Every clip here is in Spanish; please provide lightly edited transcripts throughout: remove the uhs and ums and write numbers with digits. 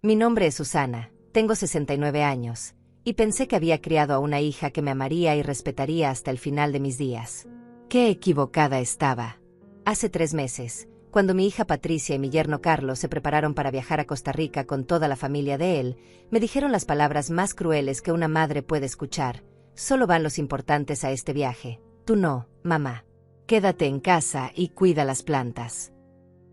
Mi nombre es Susana, tengo 69 años, y pensé que había criado a una hija que me amaría y respetaría hasta el final de mis días. ¡Qué equivocada estaba! Hace 3 meses, cuando mi hija Patricia y mi yerno Carlos se prepararon para viajar a Costa Rica con toda la familia de él, me dijeron las palabras más crueles que una madre puede escuchar: solo van los importantes a este viaje, tú no, mamá. Quédate en casa y cuida las plantas.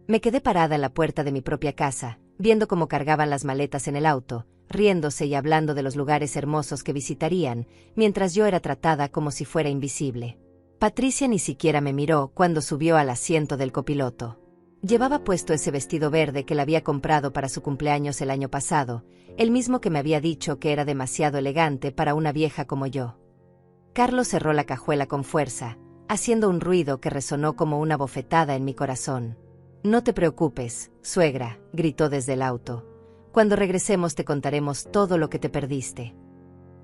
Me quedé parada en la puerta de mi propia casa, viendo cómo cargaban las maletas en el auto, riéndose y hablando de los lugares hermosos que visitarían, mientras yo era tratada como si fuera invisible. Patricia ni siquiera me miró cuando subió al asiento del copiloto. Llevaba puesto ese vestido verde que le había comprado para su cumpleaños el año pasado, el mismo que me había dicho que era demasiado elegante para una vieja como yo. Carlos cerró la cajuela con fuerza, haciendo un ruido que resonó como una bofetada en mi corazón. «No te preocupes, suegra», gritó desde el auto. «Cuando regresemos te contaremos todo lo que te perdiste».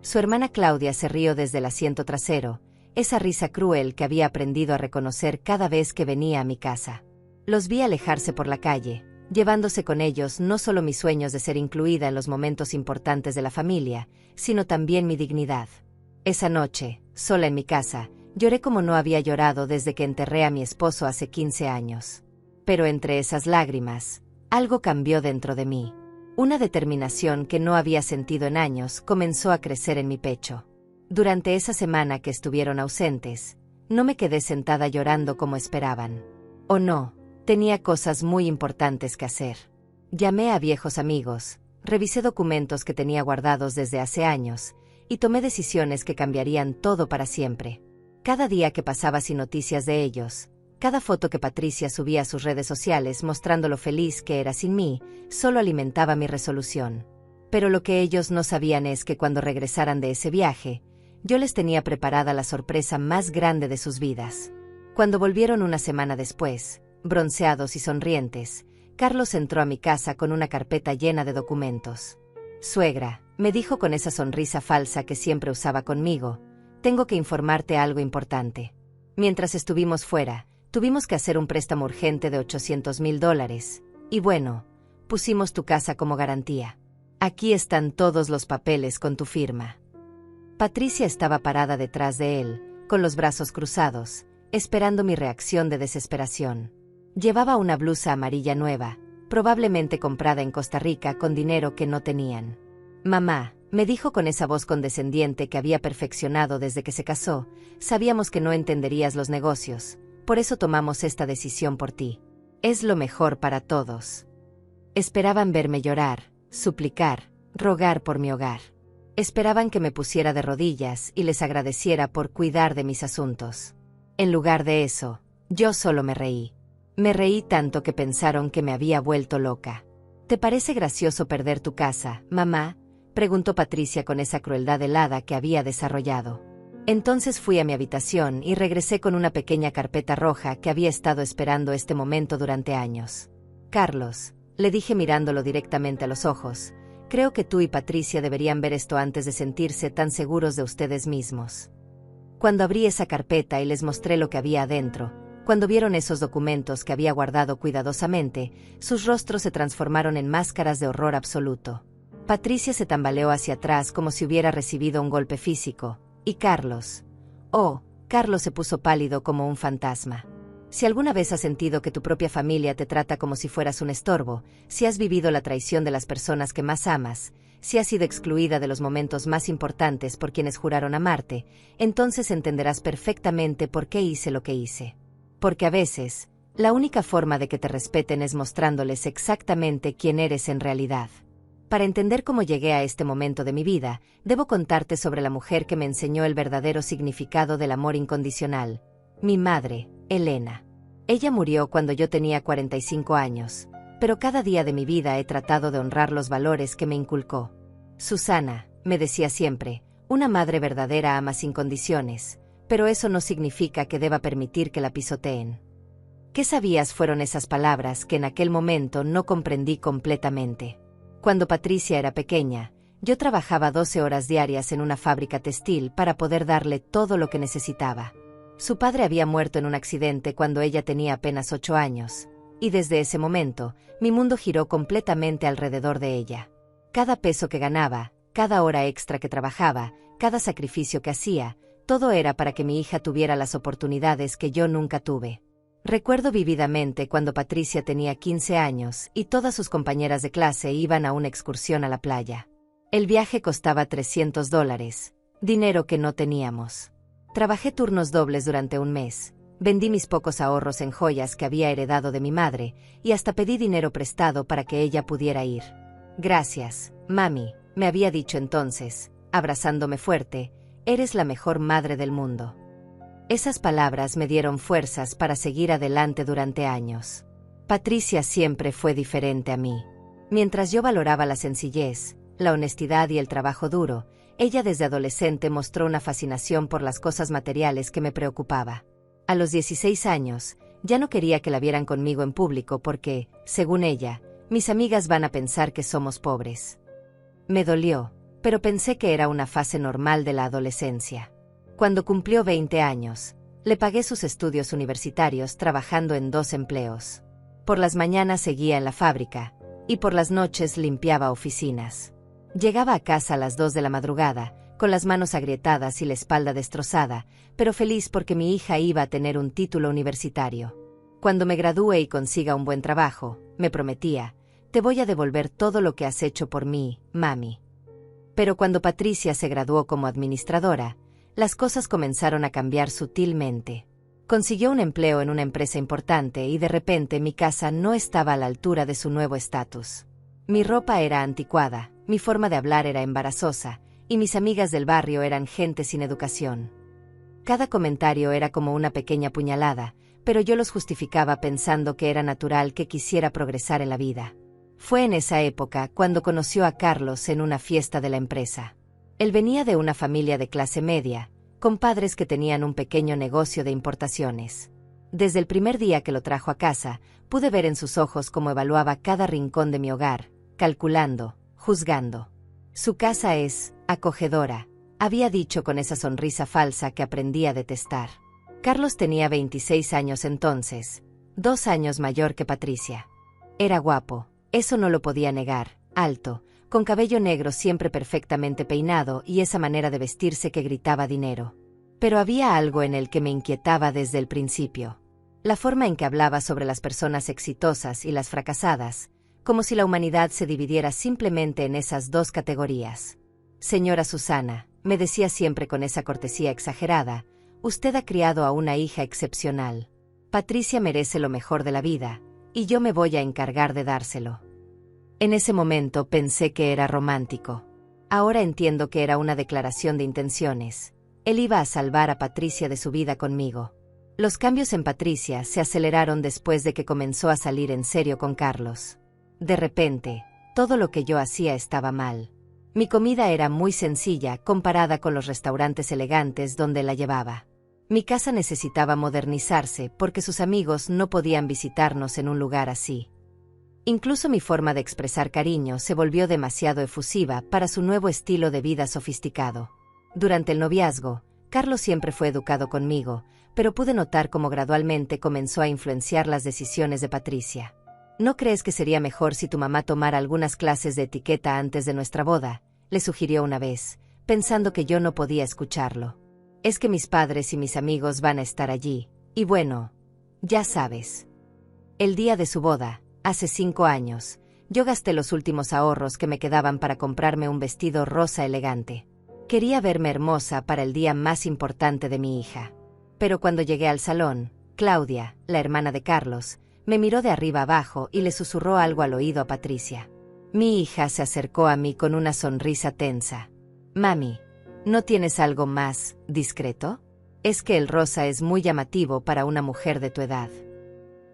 Su hermana Claudia se rió desde el asiento trasero, esa risa cruel que había aprendido a reconocer cada vez que venía a mi casa. Los vi alejarse por la calle, llevándose con ellos no solo mis sueños de ser incluida en los momentos importantes de la familia, sino también mi dignidad. Esa noche, sola en mi casa, lloré como no había llorado desde que enterré a mi esposo hace 15 años. Pero entre esas lágrimas, algo cambió dentro de mí. Una determinación que no había sentido en años comenzó a crecer en mi pecho. Durante esa semana que estuvieron ausentes, no me quedé sentada llorando como esperaban. Oh no, tenía cosas muy importantes que hacer. Llamé a viejos amigos, revisé documentos que tenía guardados desde hace años, y tomé decisiones que cambiarían todo para siempre. Cada día que pasaba sin noticias de ellos, cada foto que Patricia subía a sus redes sociales mostrando lo feliz que era sin mí, solo alimentaba mi resolución. Pero lo que ellos no sabían es que cuando regresaran de ese viaje, yo les tenía preparada la sorpresa más grande de sus vidas. Cuando volvieron una semana después, bronceados y sonrientes, Carlos entró a mi casa con una carpeta llena de documentos. «Suegra», me dijo con esa sonrisa falsa que siempre usaba conmigo, «tengo que informarte algo importante. Mientras estuvimos fuera, tuvimos que hacer un préstamo urgente de $800,000, y bueno, pusimos tu casa como garantía. Aquí están todos los papeles con tu firma». Patricia estaba parada detrás de él, con los brazos cruzados, esperando mi reacción de desesperación. Llevaba una blusa amarilla nueva, probablemente comprada en Costa Rica con dinero que no tenían. «Mamá», me dijo con esa voz condescendiente que había perfeccionado desde que se casó, «sabíamos que no entenderías los negocios, por eso tomamos esta decisión por ti. Es lo mejor para todos». Esperaban verme llorar, suplicar, rogar por mi hogar. Esperaban que me pusiera de rodillas y les agradeciera por cuidar de mis asuntos. En lugar de eso, yo solo me reí. Me reí tanto que pensaron que me había vuelto loca. «¿Te parece gracioso perder tu casa, mamá?», preguntó Patricia con esa crueldad helada que había desarrollado. Entonces fui a mi habitación y regresé con una pequeña carpeta roja que había estado esperando este momento durante años. «Carlos», le dije mirándolo directamente a los ojos, «creo que tú y Patricia deberían ver esto antes de sentirse tan seguros de ustedes mismos». Cuando abrí esa carpeta y les mostré lo que había adentro, cuando vieron esos documentos que había guardado cuidadosamente, sus rostros se transformaron en máscaras de horror absoluto. Patricia se tambaleó hacia atrás como si hubiera recibido un golpe físico, y Carlos se puso pálido como un fantasma. Si alguna vez has sentido que tu propia familia te trata como si fueras un estorbo, si has vivido la traición de las personas que más amas, si has sido excluida de los momentos más importantes por quienes juraron amarte, entonces entenderás perfectamente por qué hice lo que hice. Porque a veces, la única forma de que te respeten es mostrándoles exactamente quién eres en realidad. Para entender cómo llegué a este momento de mi vida, debo contarte sobre la mujer que me enseñó el verdadero significado del amor incondicional. Mi madre, Elena. Ella murió cuando yo tenía 45 años, pero cada día de mi vida he tratado de honrar los valores que me inculcó. «Susana», me decía siempre, «una madre verdadera ama sin condiciones, pero eso no significa que deba permitir que la pisoteen». ¿Qué sabías? Fueron esas palabras que en aquel momento no comprendí completamente. Cuando Patricia era pequeña, yo trabajaba 12 horas diarias en una fábrica textil para poder darle todo lo que necesitaba. Su padre había muerto en un accidente cuando ella tenía apenas 8 años, y desde ese momento, mi mundo giró completamente alrededor de ella. Cada peso que ganaba, cada hora extra que trabajaba, cada sacrificio que hacía, todo era para que mi hija tuviera las oportunidades que yo nunca tuve. Recuerdo vívidamente cuando Patricia tenía 15 años y todas sus compañeras de clase iban a una excursión a la playa. El viaje costaba $300, dinero que no teníamos. Trabajé turnos dobles durante un mes, vendí mis pocos ahorros en joyas que había heredado de mi madre y hasta pedí dinero prestado para que ella pudiera ir. Gracias, mami, me había dicho entonces, abrazándome fuerte, eres la mejor madre del mundo. Esas palabras me dieron fuerzas para seguir adelante durante años. Patricia siempre fue diferente a mí. Mientras yo valoraba la sencillez, la honestidad y el trabajo duro, ella desde adolescente mostró una fascinación por las cosas materiales que me preocupaba. A los 16 años, ya no quería que la vieran conmigo en público porque, según ella, mis amigas van a pensar que somos pobres. Me dolió, pero pensé que era una fase normal de la adolescencia. Cuando cumplió 20 años, le pagué sus estudios universitarios trabajando en 2 empleos. Por las mañanas seguía en la fábrica, y por las noches limpiaba oficinas. Llegaba a casa a las 2 de la madrugada, con las manos agrietadas y la espalda destrozada, pero feliz porque mi hija iba a tener un título universitario. Cuando me gradúe y consiga un buen trabajo, me prometía, te voy a devolver todo lo que has hecho por mí, mami. Pero cuando Patricia se graduó como administradora, las cosas comenzaron a cambiar sutilmente. Consiguió un empleo en una empresa importante y de repente mi casa no estaba a la altura de su nuevo estatus. Mi ropa era anticuada, mi forma de hablar era embarazosa, y mis amigas del barrio eran gente sin educación. Cada comentario era como una pequeña puñalada, pero yo los justificaba pensando que era natural que quisiera progresar en la vida. Fue en esa época cuando conoció a Carlos en una fiesta de la empresa. Él venía de una familia de clase media, con padres que tenían un pequeño negocio de importaciones. Desde el primer día que lo trajo a casa, pude ver en sus ojos cómo evaluaba cada rincón de mi hogar, calculando, juzgando. Su casa es acogedora, había dicho con esa sonrisa falsa que aprendí a detestar. Carlos tenía 26 años entonces, 2 años mayor que Patricia. Era guapo, eso no lo podía negar, alto, con cabello negro siempre perfectamente peinado y esa manera de vestirse que gritaba dinero. Pero había algo en él que me inquietaba desde el principio. La forma en que hablaba sobre las personas exitosas y las fracasadas, como si la humanidad se dividiera simplemente en esas 2 categorías. Señora Susana, me decía siempre con esa cortesía exagerada, usted ha criado a una hija excepcional. Patricia merece lo mejor de la vida, y yo me voy a encargar de dárselo. En ese momento pensé que era romántico. Ahora entiendo que era una declaración de intenciones. Él iba a salvar a Patricia de su vida conmigo. Los cambios en Patricia se aceleraron después de que comenzó a salir en serio con Carlos. De repente, todo lo que yo hacía estaba mal. Mi comida era muy sencilla comparada con los restaurantes elegantes donde la llevaba. Mi casa necesitaba modernizarse porque sus amigos no podían visitarnos en un lugar así. Incluso mi forma de expresar cariño se volvió demasiado efusiva para su nuevo estilo de vida sofisticado. Durante el noviazgo, Carlos siempre fue educado conmigo, pero pude notar cómo gradualmente comenzó a influenciar las decisiones de Patricia. ¿No crees que sería mejor si tu mamá tomara algunas clases de etiqueta antes de nuestra boda?, le sugirió una vez, pensando que yo no podía escucharlo. Es que mis padres y mis amigos van a estar allí, y bueno, ya sabes. El día de su boda, hace 5 años, yo gasté los últimos ahorros que me quedaban para comprarme un vestido rosa elegante. Quería verme hermosa para el día más importante de mi hija. Pero cuando llegué al salón, Claudia, la hermana de Carlos, me miró de arriba abajo y le susurró algo al oído a Patricia. Mi hija se acercó a mí con una sonrisa tensa. Mami, ¿no tienes algo más discreto? Es que el rosa es muy llamativo para una mujer de tu edad.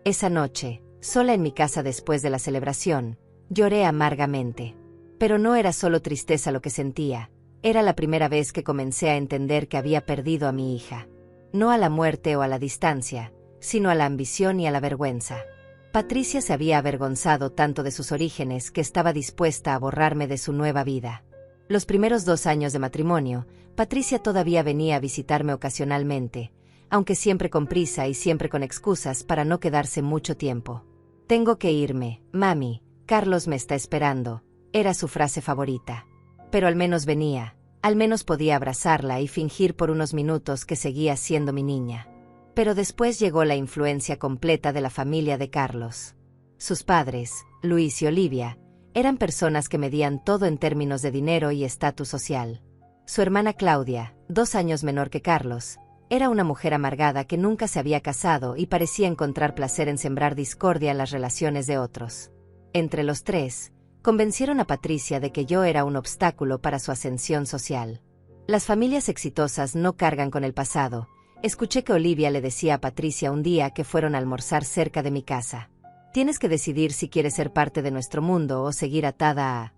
Esa noche, sola en mi casa después de la celebración, lloré amargamente. Pero no era solo tristeza lo que sentía, era la primera vez que comencé a entender que había perdido a mi hija. No a la muerte o a la distancia, sino a la ambición y a la vergüenza. Patricia se había avergonzado tanto de sus orígenes que estaba dispuesta a borrarme de su nueva vida. Los primeros 2 años de matrimonio, Patricia todavía venía a visitarme ocasionalmente, aunque siempre con prisa y siempre con excusas para no quedarse mucho tiempo. Tengo que irme, mami, Carlos me está esperando, Era su frase favorita. Pero al menos venía, al menos podía abrazarla y fingir por unos minutos que seguía siendo mi niña. Pero después llegó la influencia completa de la familia de Carlos. Sus padres, Luis y Olivia, eran personas que medían todo en términos de dinero y estatus social. Su hermana Claudia, 2 años menor que Carlos, era una mujer amargada que nunca se había casado y parecía encontrar placer en sembrar discordia en las relaciones de otros. Entre los tres, convencieron a Patricia de que yo era un obstáculo para su ascensión social. Las familias exitosas no cargan con el pasado. Escuché que Olivia le decía a Patricia un día que fueron a almorzar cerca de mi casa: tienes que decidir si quieres ser parte de nuestro mundo o seguir atada a...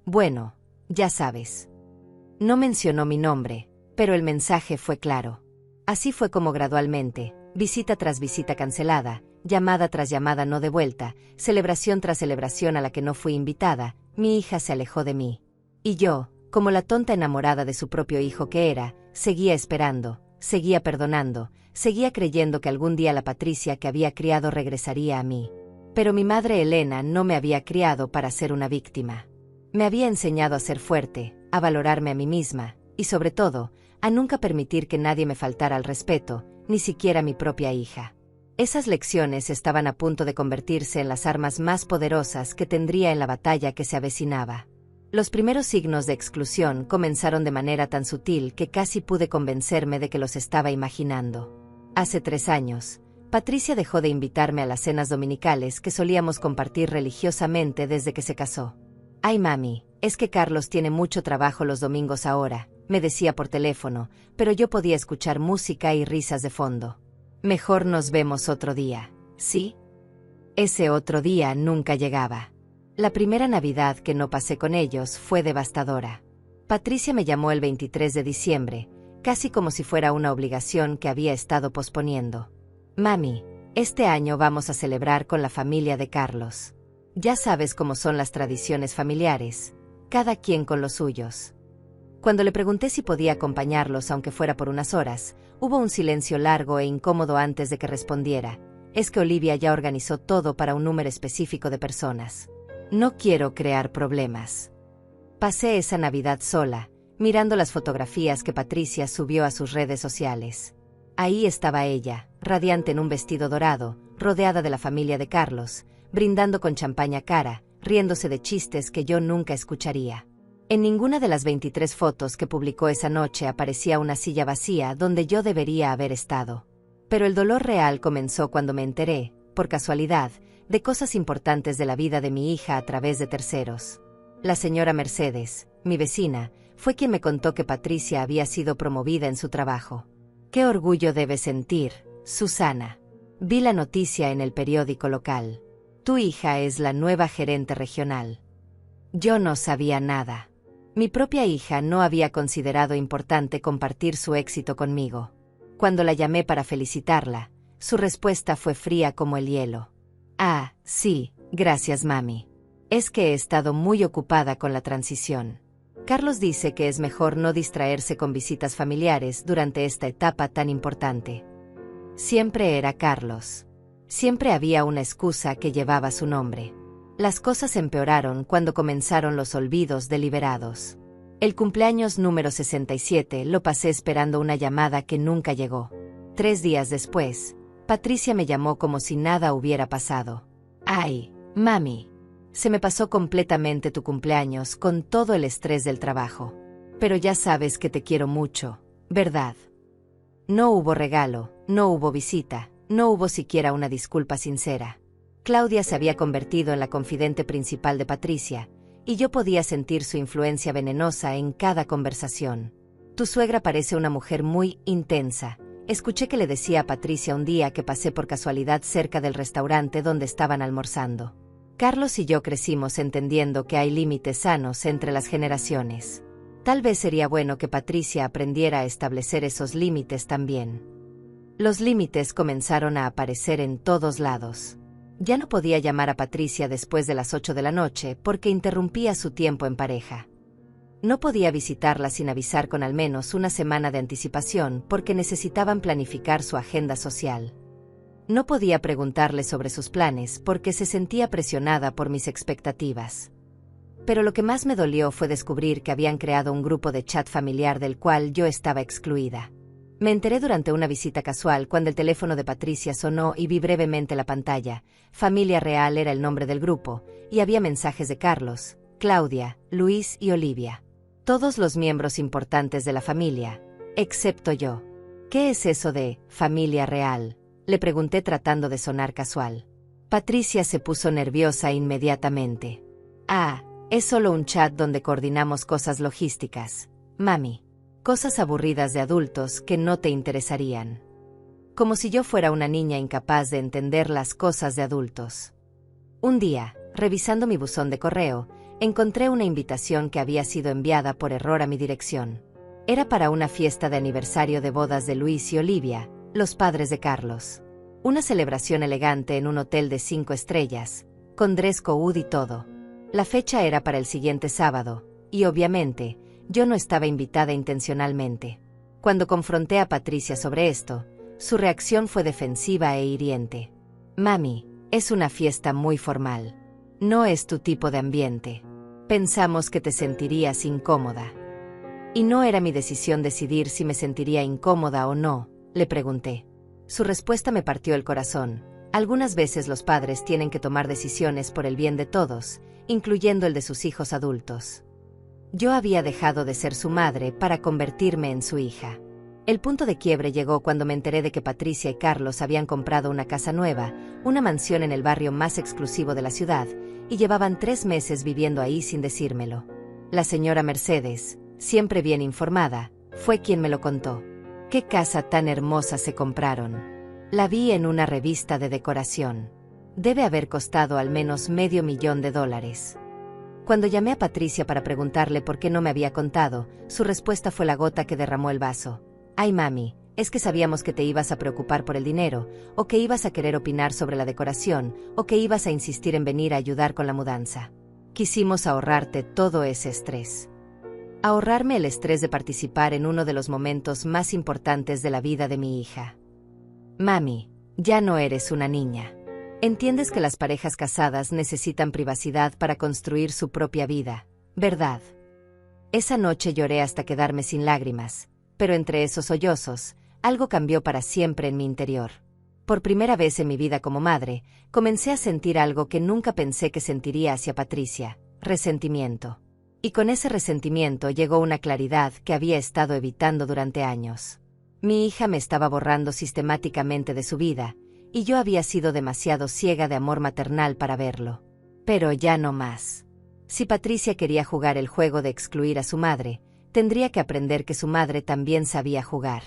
Bueno, ya sabes. No mencionó mi nombre, pero el mensaje fue claro. Así fue como gradualmente, visita tras visita cancelada, llamada tras llamada no devuelta, celebración tras celebración a la que no fui invitada, mi hija se alejó de mí. Y yo, como la tonta enamorada de su propio hijo que era, seguía esperando, seguía perdonando, seguía creyendo que algún día la Patricia que había criado regresaría a mí. Pero mi madre Elena no me había criado para ser una víctima. Me había enseñado a ser fuerte, a valorarme a mí misma, y sobre todo, a nunca permitir que nadie me faltara al respeto, ni siquiera mi propia hija. Esas lecciones estaban a punto de convertirse en las armas más poderosas que tendría en la batalla que se avecinaba. Los primeros signos de exclusión comenzaron de manera tan sutil que casi pude convencerme de que los estaba imaginando. Hace 3 años, Patricia dejó de invitarme a las cenas dominicales que solíamos compartir religiosamente desde que se casó. «Ay, mami, es que Carlos tiene mucho trabajo los domingos ahora», me decía por teléfono, pero yo podía escuchar música y risas de fondo. «Mejor nos vemos otro día, ¿sí?» Ese otro día nunca llegaba. La primera Navidad que no pasé con ellos fue devastadora. Patricia me llamó el 23 de diciembre, casi como si fuera una obligación que había estado posponiendo. «Mami, este año vamos a celebrar con la familia de Carlos. Ya sabes cómo son las tradiciones familiares, cada quien con los suyos». Cuando le pregunté si podía acompañarlos aunque fuera por unas horas, hubo un silencio largo e incómodo antes de que respondiera: «Es que Olivia ya organizó todo para un número específico de personas. No quiero crear problemas». Pasé esa Navidad sola, mirando las fotografías que Patricia subió a sus redes sociales. Ahí estaba ella, radiante en un vestido dorado, rodeada de la familia de Carlos, brindando con champaña cara, riéndose de chistes que yo nunca escucharía. En ninguna de las 23 fotos que publicó esa noche aparecía una silla vacía donde yo debería haber estado. Pero el dolor real comenzó cuando me enteré, por casualidad, de cosas importantes de la vida de mi hija a través de terceros. La señora Mercedes, mi vecina, fue quien me contó que Patricia había sido promovida en su trabajo. «Qué orgullo debe sentir, Susana. Vi la noticia en el periódico local. Tu hija es la nueva gerente regional». Yo no sabía nada. Mi propia hija no había considerado importante compartir su éxito conmigo. Cuando la llamé para felicitarla, su respuesta fue fría como el hielo. «Ah, sí, gracias mami. Es que he estado muy ocupada con la transición. Carlos dice que es mejor no distraerse con visitas familiares durante esta etapa tan importante». Siempre era Carlos. Siempre había una excusa que llevaba su nombre. Las cosas empeoraron cuando comenzaron los olvidos deliberados. El cumpleaños número 67 lo pasé esperando una llamada que nunca llegó. 3 días después, Patricia me llamó como si nada hubiera pasado. «Ay, mami, se me pasó completamente tu cumpleaños con todo el estrés del trabajo. Pero ya sabes que te quiero mucho, ¿verdad?». No hubo regalo, no hubo visita, no hubo siquiera una disculpa sincera. Claudia se había convertido en la confidente principal de Patricia, y yo podía sentir su influencia venenosa en cada conversación. «Tu suegra parece una mujer muy intensa», escuché que le decía a Patricia un día que pasé por casualidad cerca del restaurante donde estaban almorzando. Carlos y yo crecimos entendiendo que hay límites sanos entre las generaciones. Tal vez sería bueno que Patricia aprendiera a establecer esos límites también. Los límites comenzaron a aparecer en todos lados. Ya no podía llamar a Patricia después de las 8 de la noche porque interrumpía su tiempo en pareja. No podía visitarla sin avisar con al menos una semana de anticipación porque necesitaban planificar su agenda social. No podía preguntarle sobre sus planes porque se sentía presionada por mis expectativas. Pero lo que más me dolió fue descubrir que habían creado un grupo de chat familiar del cual yo estaba excluida. Me enteré durante una visita casual cuando el teléfono de Patricia sonó y vi brevemente la pantalla. Familia Real era el nombre del grupo, y había mensajes de Carlos, Claudia, Luis y Olivia. Todos los miembros importantes de la familia, excepto yo. ¿Qué es eso de familia real?, le pregunté tratando de sonar casual. Patricia se puso nerviosa inmediatamente. Ah, es solo un chat donde coordinamos cosas logísticas, mami. Cosas aburridas de adultos que no te interesarían. Como si yo fuera una niña incapaz de entender las cosas de adultos. Un día, revisando mi buzón de correo, encontré una invitación que había sido enviada por error a mi dirección. Era para una fiesta de aniversario de bodas de Luis y Olivia, los padres de Carlos. Una celebración elegante en un hotel de 5 estrellas, con dress code y todo. La fecha era para el siguiente sábado, y obviamente, yo no estaba invitada intencionalmente. Cuando confronté a Patricia sobre esto, su reacción fue defensiva e hiriente. Mami, es una fiesta muy formal. No es tu tipo de ambiente. Pensamos que te sentirías incómoda. Y no era mi decisión decidir si me sentiría incómoda o no, le pregunté. Su respuesta me partió el corazón. Algunas veces los padres tienen que tomar decisiones por el bien de todos, incluyendo el de sus hijos adultos. Yo había dejado de ser su madre para convertirme en su hija. El punto de quiebre llegó cuando me enteré de que Patricia y Carlos habían comprado una casa nueva, una mansión en el barrio más exclusivo de la ciudad, y llevaban 3 meses viviendo ahí sin decírmelo. La señora Mercedes, siempre bien informada, fue quien me lo contó. ¿Qué casa tan hermosa se compraron? La vi en una revista de decoración. Debe haber costado al menos $500,000. Cuando llamé a Patricia para preguntarle por qué no me había contado, su respuesta fue la gota que derramó el vaso. Ay mami, es que sabíamos que te ibas a preocupar por el dinero, o que ibas a querer opinar sobre la decoración, o que ibas a insistir en venir a ayudar con la mudanza. Quisimos ahorrarte todo ese estrés. Ahorrarme el estrés de participar en uno de los momentos más importantes de la vida de mi hija. Mami, ya no eres una niña. Entiendes que las parejas casadas necesitan privacidad para construir su propia vida, ¿verdad? Esa noche lloré hasta quedarme sin lágrimas, pero entre esos sollozos, algo cambió para siempre en mi interior. Por primera vez en mi vida como madre, comencé a sentir algo que nunca pensé que sentiría hacia Patricia, resentimiento. Y con ese resentimiento llegó una claridad que había estado evitando durante años. Mi hija me estaba borrando sistemáticamente de su vida, y yo había sido demasiado ciega de amor maternal para verlo. Pero ya no más. Si Patricia quería jugar el juego de excluir a su madre, tendría que aprender que su madre también sabía jugar.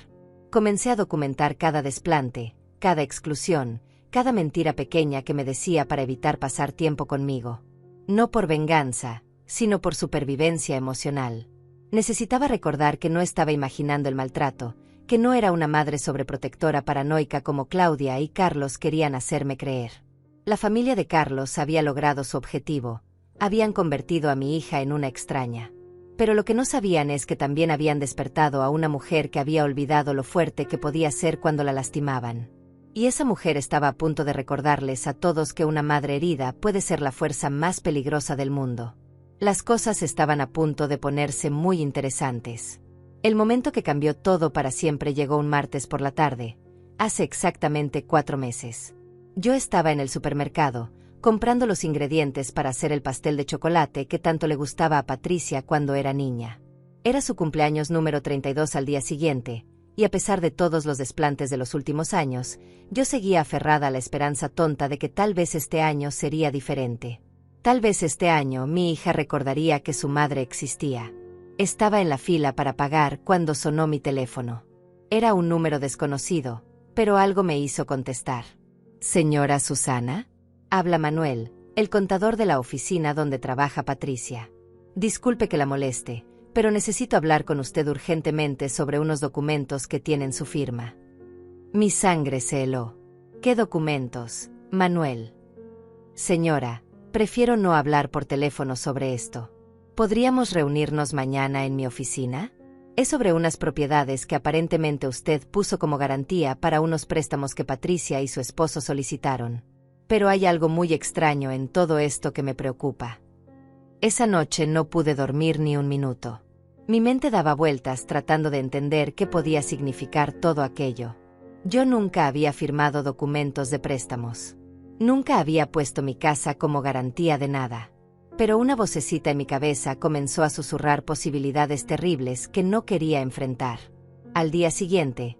Comencé a documentar cada desplante, cada exclusión, cada mentira pequeña que me decía para evitar pasar tiempo conmigo. No por venganza, sino por supervivencia emocional. Necesitaba recordar que no estaba imaginando el maltrato, que no era una madre sobreprotectora paranoica como Claudia y Carlos querían hacerme creer. La familia de Carlos había logrado su objetivo, habían convertido a mi hija en una extraña. Pero lo que no sabían es que también habían despertado a una mujer que había olvidado lo fuerte que podía ser cuando la lastimaban. Y esa mujer estaba a punto de recordarles a todos que una madre herida puede ser la fuerza más peligrosa del mundo. Las cosas estaban a punto de ponerse muy interesantes. El momento que cambió todo para siempre llegó un martes por la tarde, hace exactamente 4 meses. Yo estaba en el supermercado, comprando los ingredientes para hacer el pastel de chocolate que tanto le gustaba a Patricia cuando era niña. Era su cumpleaños número 32 al día siguiente, y a pesar de todos los desplantes de los últimos años, yo seguía aferrada a la esperanza tonta de que tal vez este año sería diferente. Tal vez este año mi hija recordaría que su madre existía. Estaba en la fila para pagar cuando sonó mi teléfono. Era un número desconocido, pero algo me hizo contestar. «Señora Susana», habla Manuel, el contador de la oficina donde trabaja Patricia. «Disculpe que la moleste, pero necesito hablar con usted urgentemente sobre unos documentos que tienen su firma». Mi sangre se heló. «¿Qué documentos, Manuel?» «Señora, prefiero no hablar por teléfono sobre esto. ¿Podríamos reunirnos mañana en mi oficina? Es sobre unas propiedades que aparentemente usted puso como garantía para unos préstamos que Patricia y su esposo solicitaron. Pero hay algo muy extraño en todo esto que me preocupa». Esa noche no pude dormir ni un minuto. Mi mente daba vueltas tratando de entender qué podía significar todo aquello. Yo nunca había firmado documentos de préstamos. Nunca había puesto mi casa como garantía de nada. Pero una vocecita en mi cabeza comenzó a susurrar posibilidades terribles que no quería enfrentar. Al día siguiente,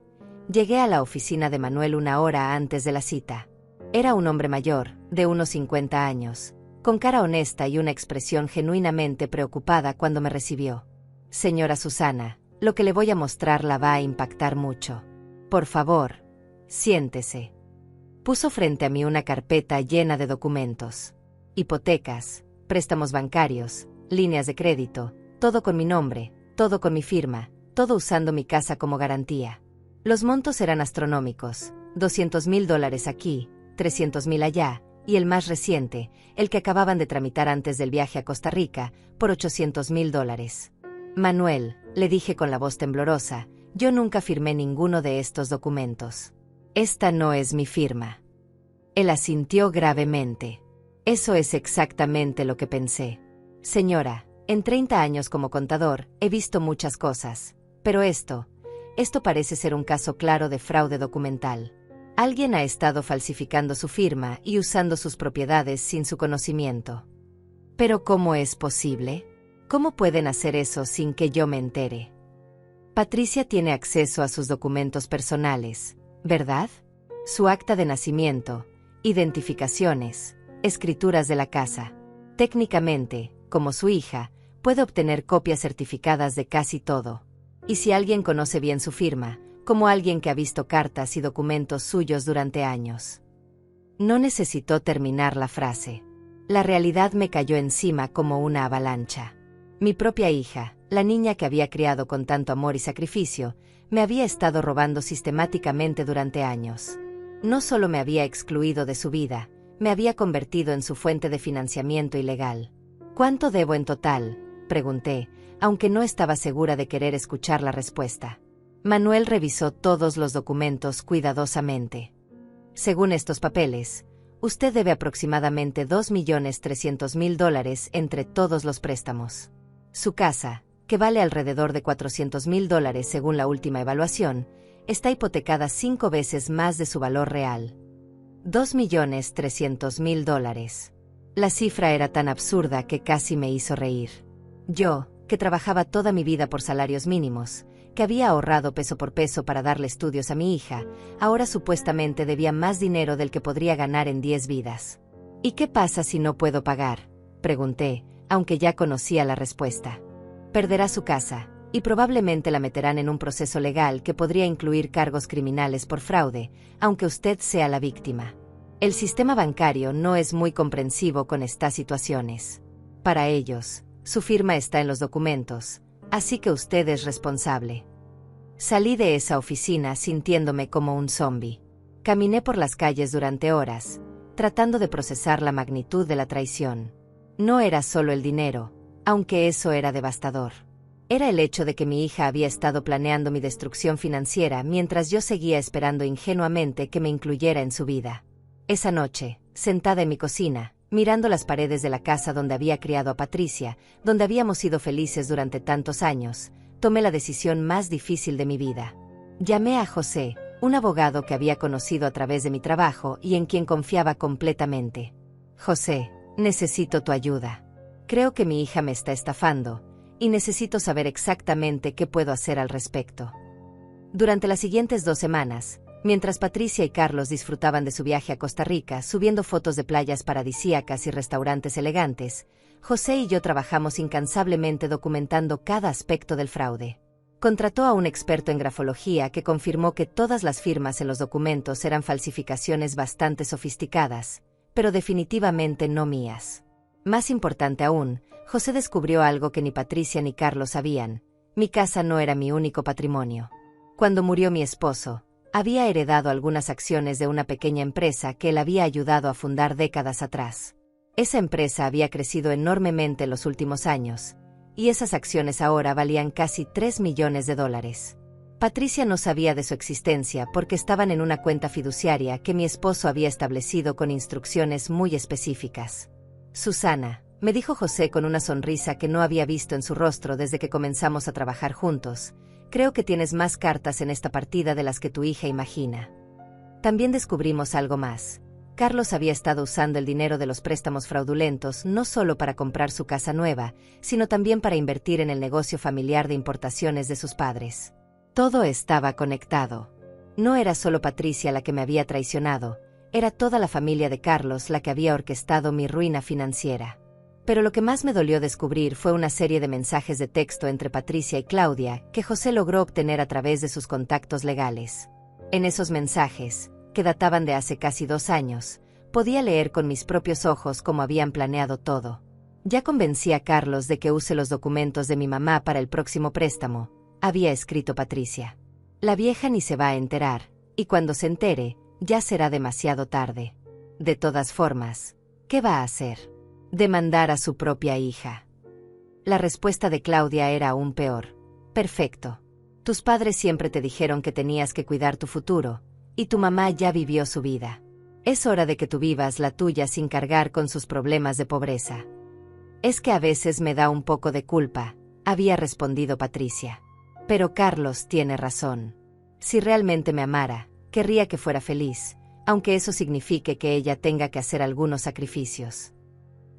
llegué a la oficina de Manuel una hora antes de la cita. Era un hombre mayor, de unos 50 años, con cara honesta y una expresión genuinamente preocupada cuando me recibió. Señora Susana, lo que le voy a mostrar la va a impactar mucho. Por favor, siéntese. Puso frente a mí una carpeta llena de documentos. Hipotecas, préstamos bancarios, líneas de crédito, todo con mi nombre, todo con mi firma, todo usando mi casa como garantía. Los montos eran astronómicos, $200,000 aquí, $300,000 allá, y el más reciente, el que acababan de tramitar antes del viaje a Costa Rica, por $800,000. Manuel, le dije con la voz temblorosa, yo nunca firmé ninguno de estos documentos. Esta no es mi firma. Él asintió gravemente. Eso es exactamente lo que pensé. Señora, en 30 años como contador, he visto muchas cosas, pero esto parece ser un caso claro de fraude documental. Alguien ha estado falsificando su firma y usando sus propiedades sin su conocimiento. ¿Pero cómo es posible? ¿Cómo pueden hacer eso sin que yo me entere? Patricia tiene acceso a sus documentos personales, ¿verdad? Su acta de nacimiento, identificaciones, escrituras de la casa. Técnicamente, como su hija, puede obtener copias certificadas de casi todo. Y si alguien conoce bien su firma, como alguien que ha visto cartas y documentos suyos durante años. No necesitó terminar la frase. La realidad me cayó encima como una avalancha. Mi propia hija, la niña que había criado con tanto amor y sacrificio, me había estado robando sistemáticamente durante años. No solo me había excluido de su vida, me había convertido en su fuente de financiamiento ilegal. ¿Cuánto debo en total?, pregunté, aunque no estaba segura de querer escuchar la respuesta. Manuel revisó todos los documentos cuidadosamente. Según estos papeles, usted debe aproximadamente $2,300,000 entre todos los préstamos. Su casa, que vale alrededor de $400,000 según la última evaluación, está hipotecada 5 veces más de su valor real. $2,300,000. La cifra era tan absurda que casi me hizo reír. Yo, que trabajaba toda mi vida por salarios mínimos, que había ahorrado peso por peso para darle estudios a mi hija, ahora supuestamente debía más dinero del que podría ganar en 10 vidas. ¿Y qué pasa si no puedo pagar?, pregunté, aunque ya conocía la respuesta. Perderá su casa, y probablemente la meterán en un proceso legal que podría incluir cargos criminales por fraude, aunque usted sea la víctima. El sistema bancario no es muy comprensivo con estas situaciones. Para ellos, su firma está en los documentos, así que usted es responsable. Salí de esa oficina sintiéndome como un zombi. Caminé por las calles durante horas, tratando de procesar la magnitud de la traición. No era solo el dinero, aunque eso era devastador. Era el hecho de que mi hija había estado planeando mi destrucción financiera mientras yo seguía esperando ingenuamente que me incluyera en su vida. Esa noche, sentada en mi cocina, mirando las paredes de la casa donde había criado a Patricia, donde habíamos sido felices durante tantos años, tomé la decisión más difícil de mi vida. Llamé a José, un abogado que había conocido a través de mi trabajo y en quien confiaba completamente. José, necesito tu ayuda. Creo que mi hija me está estafando, y necesito saber exactamente qué puedo hacer al respecto. Durante las siguientes 2 semanas, mientras Patricia y Carlos disfrutaban de su viaje a Costa Rica subiendo fotos de playas paradisíacas y restaurantes elegantes, José y yo trabajamos incansablemente documentando cada aspecto del fraude. Contrató a un experto en grafología que confirmó que todas las firmas en los documentos eran falsificaciones bastante sofisticadas, pero definitivamente no mías. Más importante aún, José descubrió algo que ni Patricia ni Carlos sabían: mi casa no era mi único patrimonio. Cuando murió mi esposo, había heredado algunas acciones de una pequeña empresa que él había ayudado a fundar décadas atrás. Esa empresa había crecido enormemente en los últimos años, y esas acciones ahora valían casi $3 millones. Patricia no sabía de su existencia porque estaban en una cuenta fiduciaria que mi esposo había establecido con instrucciones muy específicas. Susana, me dijo José con una sonrisa que no había visto en su rostro desde que comenzamos a trabajar juntos. Creo que tienes más cartas en esta partida de las que tu hija imagina. También descubrimos algo más. Carlos había estado usando el dinero de los préstamos fraudulentos no solo para comprar su casa nueva, sino también para invertir en el negocio familiar de importaciones de sus padres. Todo estaba conectado. No era solo Patricia la que me había traicionado, era toda la familia de Carlos la que había orquestado mi ruina financiera. Pero lo que más me dolió descubrir fue una serie de mensajes de texto entre Patricia y Claudia que José logró obtener a través de sus contactos legales. En esos mensajes, que databan de hace casi 2 años, podía leer con mis propios ojos cómo habían planeado todo. Ya convencí a Carlos de que use los documentos de mi mamá para el próximo préstamo, había escrito Patricia. La vieja ni se va a enterar, y cuando se entere, ya será demasiado tarde. De todas formas, ¿qué va a hacer? Demandar a su propia hija. La respuesta de Claudia era aún peor. Perfecto. Tus padres siempre te dijeron que tenías que cuidar tu futuro, y tu mamá ya vivió su vida. Es hora de que tú vivas la tuya sin cargar con sus problemas de pobreza. Es que a veces me da un poco de culpa, había respondido Patricia. Pero Carlos tiene razón. Si realmente me amara, querría que fuera feliz, aunque eso signifique que ella tenga que hacer algunos sacrificios.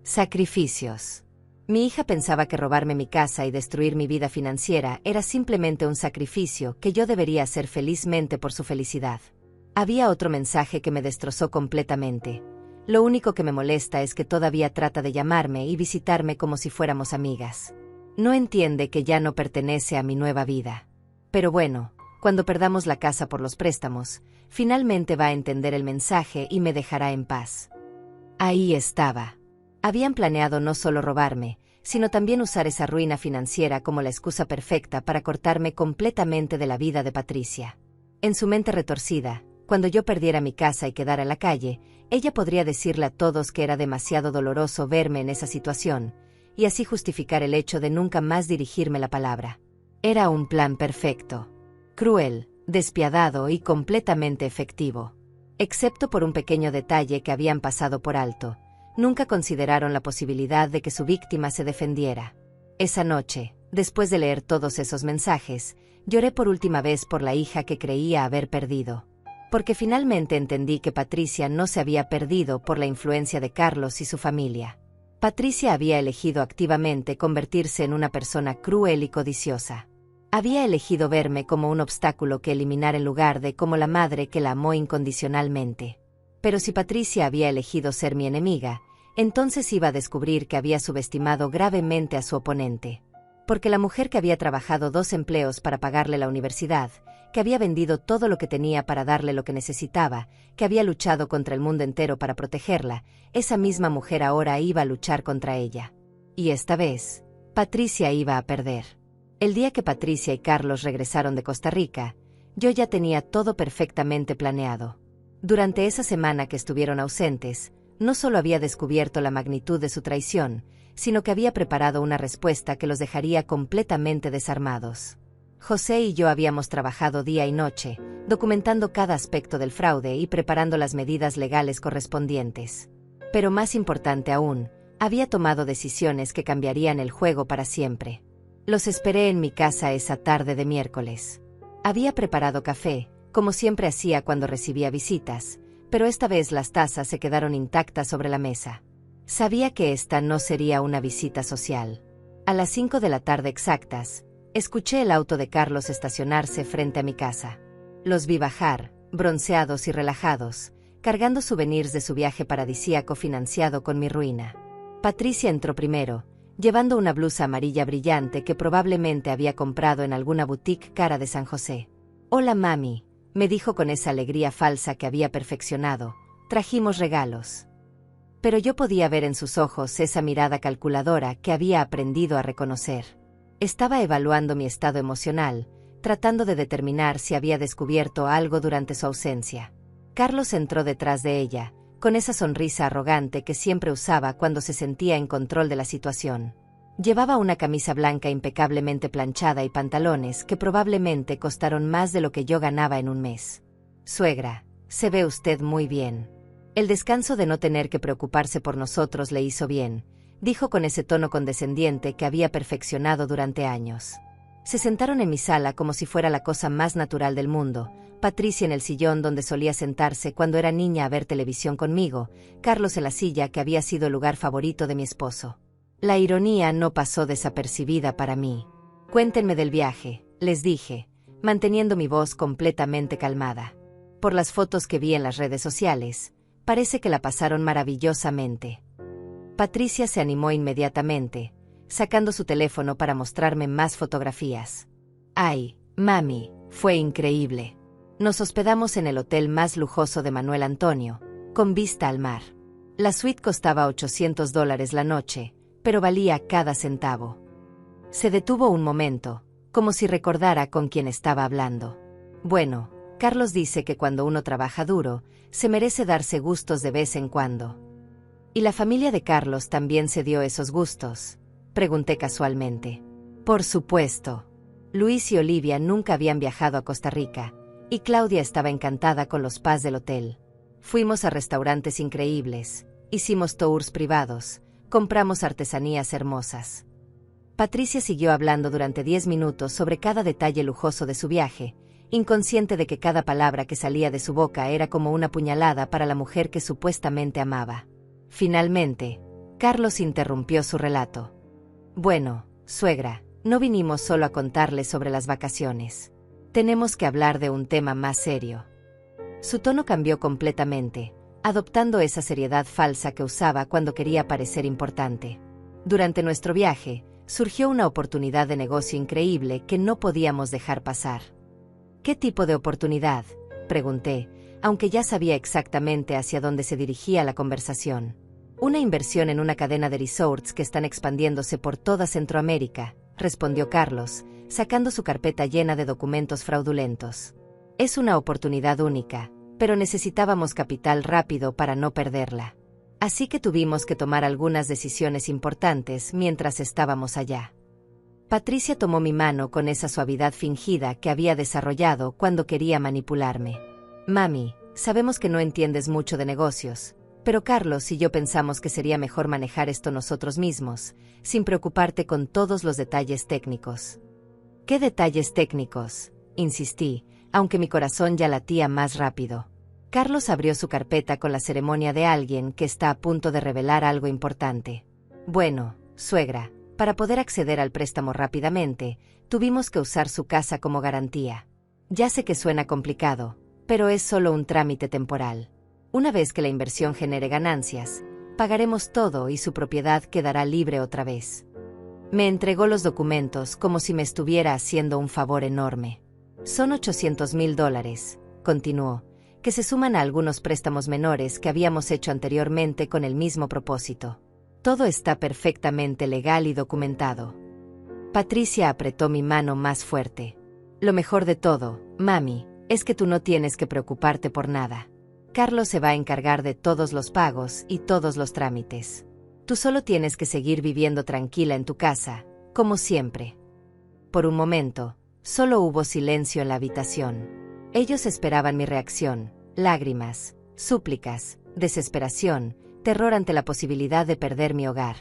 Sacrificios. Mi hija pensaba que robarme mi casa y destruir mi vida financiera era simplemente un sacrificio que yo debería hacer felizmente por su felicidad. Había otro mensaje que me destrozó completamente. Lo único que me molesta es que todavía trata de llamarme y visitarme como si fuéramos amigas. No entiende que ya no pertenece a mi nueva vida. Pero bueno, cuando perdamos la casa por los préstamos, finalmente va a entender el mensaje y me dejará en paz. Ahí estaba. Habían planeado no solo robarme, sino también usar esa ruina financiera como la excusa perfecta para cortarme completamente de la vida de Patricia. En su mente retorcida, cuando yo perdiera mi casa y quedara en la calle, ella podría decirle a todos que era demasiado doloroso verme en esa situación, y así justificar el hecho de nunca más dirigirme la palabra. Era un plan perfecto. Cruel, despiadado y completamente efectivo. Excepto por un pequeño detalle que habían pasado por alto. Nunca consideraron la posibilidad de que su víctima se defendiera. Esa noche, después de leer todos esos mensajes, lloré por última vez por la hija que creía haber perdido. Porque finalmente entendí que Patricia no se había perdido por la influencia de Carlos y su familia. Patricia había elegido activamente convertirse en una persona cruel y codiciosa. Había elegido verme como un obstáculo que eliminar en lugar de como la madre que la amó incondicionalmente. Pero si Patricia había elegido ser mi enemiga, entonces iba a descubrir que había subestimado gravemente a su oponente. Porque la mujer que había trabajado 2 empleos para pagarle la universidad, que había vendido todo lo que tenía para darle lo que necesitaba, que había luchado contra el mundo entero para protegerla, esa misma mujer ahora iba a luchar contra ella. Y esta vez, Patricia iba a perder. El día que Patricia y Carlos regresaron de Costa Rica, yo ya tenía todo perfectamente planeado. Durante esa semana que estuvieron ausentes, no solo había descubierto la magnitud de su traición, sino que había preparado una respuesta que los dejaría completamente desarmados. José y yo habíamos trabajado día y noche, documentando cada aspecto del fraude y preparando las medidas legales correspondientes. Pero más importante aún, había tomado decisiones que cambiarían el juego para siempre. Los esperé en mi casa esa tarde de miércoles. Había preparado café, como siempre hacía cuando recibía visitas, pero esta vez las tazas se quedaron intactas sobre la mesa. Sabía que esta no sería una visita social. A las 5 de la tarde exactas, escuché el auto de Carlos estacionarse frente a mi casa. Los vi bajar, bronceados y relajados, cargando souvenirs de su viaje paradisíaco financiado con mi ruina. Patricia entró primero, llevando una blusa amarilla brillante que probablemente había comprado en alguna boutique cara de San José. «Hola mami», me dijo con esa alegría falsa que había perfeccionado, «trajimos regalos». Pero yo podía ver en sus ojos esa mirada calculadora que había aprendido a reconocer. Estaba evaluando mi estado emocional, tratando de determinar si había descubierto algo durante su ausencia. Carlos entró detrás de ella, con esa sonrisa arrogante que siempre usaba cuando se sentía en control de la situación. Llevaba una camisa blanca impecablemente planchada y pantalones que probablemente costaron más de lo que yo ganaba en un mes. «Suegra, se ve usted muy bien». El descanso de no tener que preocuparse por nosotros le hizo bien. dijo con ese tono condescendiente que había perfeccionado durante años. Se sentaron en mi sala como si fuera la cosa más natural del mundo, Patricia en el sillón donde solía sentarse cuando era niña a ver televisión conmigo, Carlos en la silla que había sido el lugar favorito de mi esposo. La ironía no pasó desapercibida para mí. Cuéntenme del viaje, les dije, manteniendo mi voz completamente calmada. Por las fotos que vi en las redes sociales, parece que la pasaron maravillosamente. Patricia se animó inmediatamente, sacando su teléfono para mostrarme más fotografías. ¡Ay, mami! Fue increíble. Nos hospedamos en el hotel más lujoso de Manuel Antonio, con vista al mar. La suite costaba $800 la noche, pero valía cada centavo. Se detuvo un momento, como si recordara con quién estaba hablando. Bueno, Carlos dice que cuando uno trabaja duro, se merece darse gustos de vez en cuando. ¿Y la familia de Carlos también se dio esos gustos?, pregunté casualmente. Por supuesto. Luis y Olivia nunca habían viajado a Costa Rica, y Claudia estaba encantada con los spas del hotel. Fuimos a restaurantes increíbles, hicimos tours privados, compramos artesanías hermosas. Patricia siguió hablando durante 10 minutos sobre cada detalle lujoso de su viaje, inconsciente de que cada palabra que salía de su boca era como una puñalada para la mujer que supuestamente amaba. Finalmente, Carlos interrumpió su relato. Bueno, suegra, no vinimos solo a contarle sobre las vacaciones. Tenemos que hablar de un tema más serio. Su tono cambió completamente, adoptando esa seriedad falsa que usaba cuando quería parecer importante. Durante nuestro viaje, surgió una oportunidad de negocio increíble que no podíamos dejar pasar. ¿Qué tipo de oportunidad?, pregunté, aunque ya sabía exactamente hacia dónde se dirigía la conversación. Una inversión en una cadena de resorts que están expandiéndose por toda Centroamérica, respondió Carlos, sacando su carpeta llena de documentos fraudulentos. Es una oportunidad única, pero necesitábamos capital rápido para no perderla. Así que tuvimos que tomar algunas decisiones importantes mientras estábamos allá. Patricia tomó mi mano con esa suavidad fingida que había desarrollado cuando quería manipularme. Mami, sabemos que no entiendes mucho de negocios, pero Carlos y yo pensamos que sería mejor manejar esto nosotros mismos, sin preocuparte con todos los detalles técnicos. ¿Qué detalles técnicos?, insistí, aunque mi corazón ya latía más rápido. Carlos abrió su carpeta con la ceremonia de alguien que está a punto de revelar algo importante. Bueno, suegra, para poder acceder al préstamo rápidamente, tuvimos que usar su casa como garantía. Ya sé que suena complicado, pero es solo un trámite temporal. Una vez que la inversión genere ganancias, pagaremos todo y su propiedad quedará libre otra vez. Me entregó los documentos como si me estuviera haciendo un favor enorme. Son $800,000, continuó, que se suman a algunos préstamos menores que habíamos hecho anteriormente con el mismo propósito. Todo está perfectamente legal y documentado. Patricia apretó mi mano más fuerte. Lo mejor de todo, mami, es que tú no tienes que preocuparte por nada. Carlos se va a encargar de todos los pagos y todos los trámites. Tú solo tienes que seguir viviendo tranquila en tu casa, como siempre. Por un momento, solo hubo silencio en la habitación. Ellos esperaban mi reacción, lágrimas, súplicas, desesperación, terror ante la posibilidad de perder mi hogar.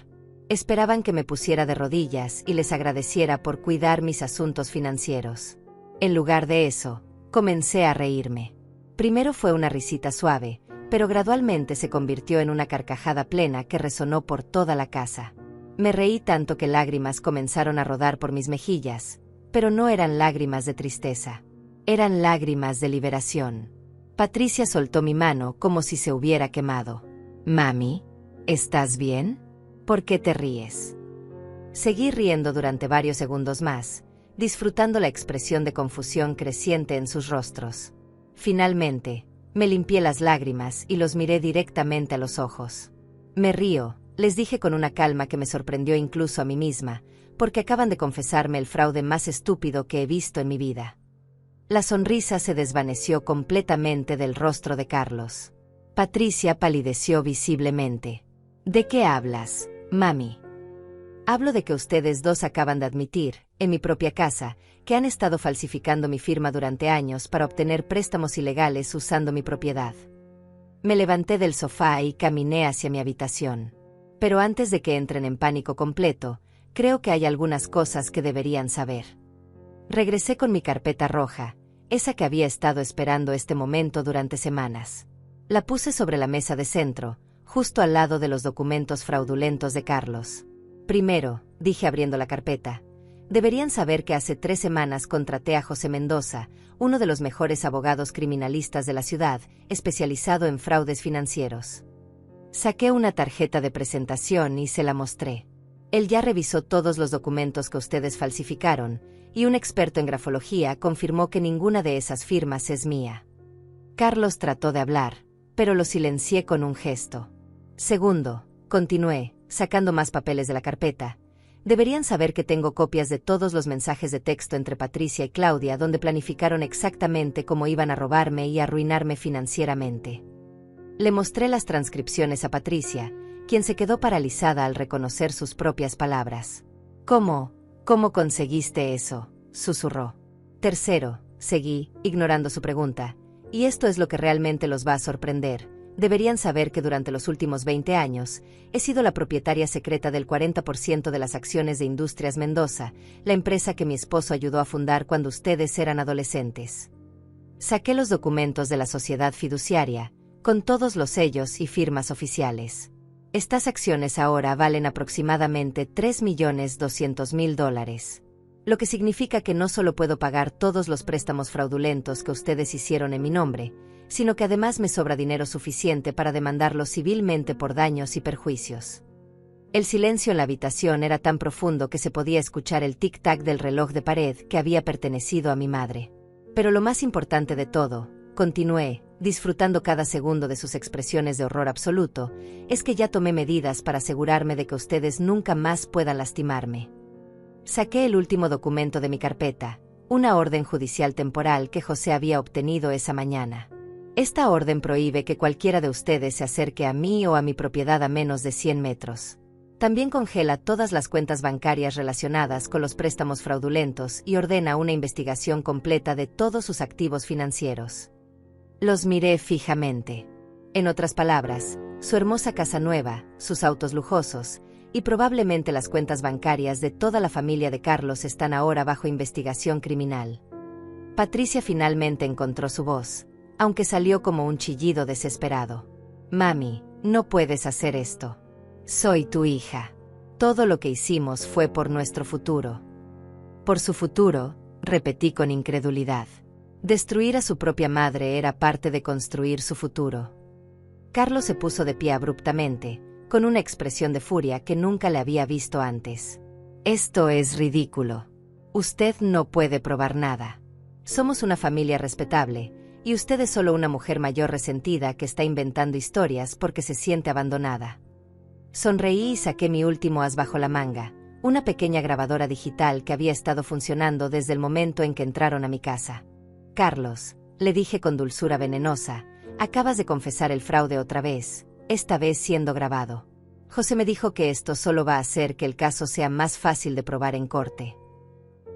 Esperaban que me pusiera de rodillas y les agradeciera por cuidar mis asuntos financieros. En lugar de eso, comencé a reírme. Primero fue una risita suave, pero gradualmente se convirtió en una carcajada plena que resonó por toda la casa. Me reí tanto que lágrimas comenzaron a rodar por mis mejillas, pero no eran lágrimas de tristeza. Eran lágrimas de liberación. Patricia soltó mi mano como si se hubiera quemado. Mami, ¿estás bien? ¿Por qué te ríes? Seguí riendo durante varios segundos más, disfrutando la expresión de confusión creciente en sus rostros. Finalmente, me limpié las lágrimas y los miré directamente a los ojos. Me río, les dije con una calma que me sorprendió incluso a mí misma, porque acaban de confesarme el fraude más estúpido que he visto en mi vida. La sonrisa se desvaneció completamente del rostro de Carlos. Patricia palideció visiblemente. ¿De qué hablas, mami? Hablo de que ustedes dos acaban de admitir, en mi propia casa, que han estado falsificando mi firma durante años para obtener préstamos ilegales usando mi propiedad. Me levanté del sofá y caminé hacia mi habitación. Pero antes de que entren en pánico completo, creo que hay algunas cosas que deberían saber. Regresé con mi carpeta roja, esa que había estado esperando este momento durante semanas. La puse sobre la mesa de centro, justo al lado de los documentos fraudulentos de Carlos. Primero, dije abriendo la carpeta, deberían saber que hace 3 semanas contraté a José Mendoza, uno de los mejores abogados criminalistas de la ciudad, especializado en fraudes financieros. Saqué una tarjeta de presentación y se la mostré. Él ya revisó todos los documentos que ustedes falsificaron, y un experto en grafología confirmó que ninguna de esas firmas es mía. Carlos trató de hablar, pero lo silencié con un gesto. Segundo, continué, sacando más papeles de la carpeta. Deberían saber que tengo copias de todos los mensajes de texto entre Patricia y Claudia donde planificaron exactamente cómo iban a robarme y arruinarme financieramente. Le mostré las transcripciones a Patricia, quien se quedó paralizada al reconocer sus propias palabras. ¿Cómo conseguiste eso?, susurró. Tercero, seguí, ignorando su pregunta, y esto es lo que realmente los va a sorprender. Deberían saber que durante los últimos 20 años, he sido la propietaria secreta del 40% de las acciones de Industrias Mendoza, la empresa que mi esposo ayudó a fundar cuando ustedes eran adolescentes. Saqué los documentos de la sociedad fiduciaria, con todos los sellos y firmas oficiales. Estas acciones ahora valen aproximadamente $3.200.000, lo que significa que no solo puedo pagar todos los préstamos fraudulentos que ustedes hicieron en mi nombre, sino que además me sobra dinero suficiente para demandarlos civilmente por daños y perjuicios. El silencio en la habitación era tan profundo que se podía escuchar el tic-tac del reloj de pared que había pertenecido a mi madre. Pero lo más importante de todo, continué, disfrutando cada segundo de sus expresiones de horror absoluto, es que ya tomé medidas para asegurarme de que ustedes nunca más puedan lastimarme. Saqué el último documento de mi carpeta, una orden judicial temporal que José había obtenido esa mañana. Esta orden prohíbe que cualquiera de ustedes se acerque a mí o a mi propiedad a menos de 100 metros. También congela todas las cuentas bancarias relacionadas con los préstamos fraudulentos y ordena una investigación completa de todos sus activos financieros. Los miré fijamente. En otras palabras, su hermosa casa nueva, sus autos lujosos, y probablemente las cuentas bancarias de toda la familia de Carlos están ahora bajo investigación criminal. Patricia finalmente encontró su voz, aunque salió como un chillido desesperado. Mami, no puedes hacer esto. Soy tu hija. Todo lo que hicimos fue por nuestro futuro. Por su futuro, repetí con incredulidad. Destruir a su propia madre era parte de construir su futuro. Carlos se puso de pie abruptamente, con una expresión de furia que nunca le había visto antes. Esto es ridículo. Usted no puede probar nada. Somos una familia respetable, y usted es solo una mujer mayor resentida que está inventando historias porque se siente abandonada. Sonreí y saqué mi último as bajo la manga, una pequeña grabadora digital que había estado funcionando desde el momento en que entraron a mi casa. Carlos, le dije con dulzura venenosa, acabas de confesar el fraude otra vez, esta vez siendo grabado. José me dijo que esto solo va a hacer que el caso sea más fácil de probar en corte.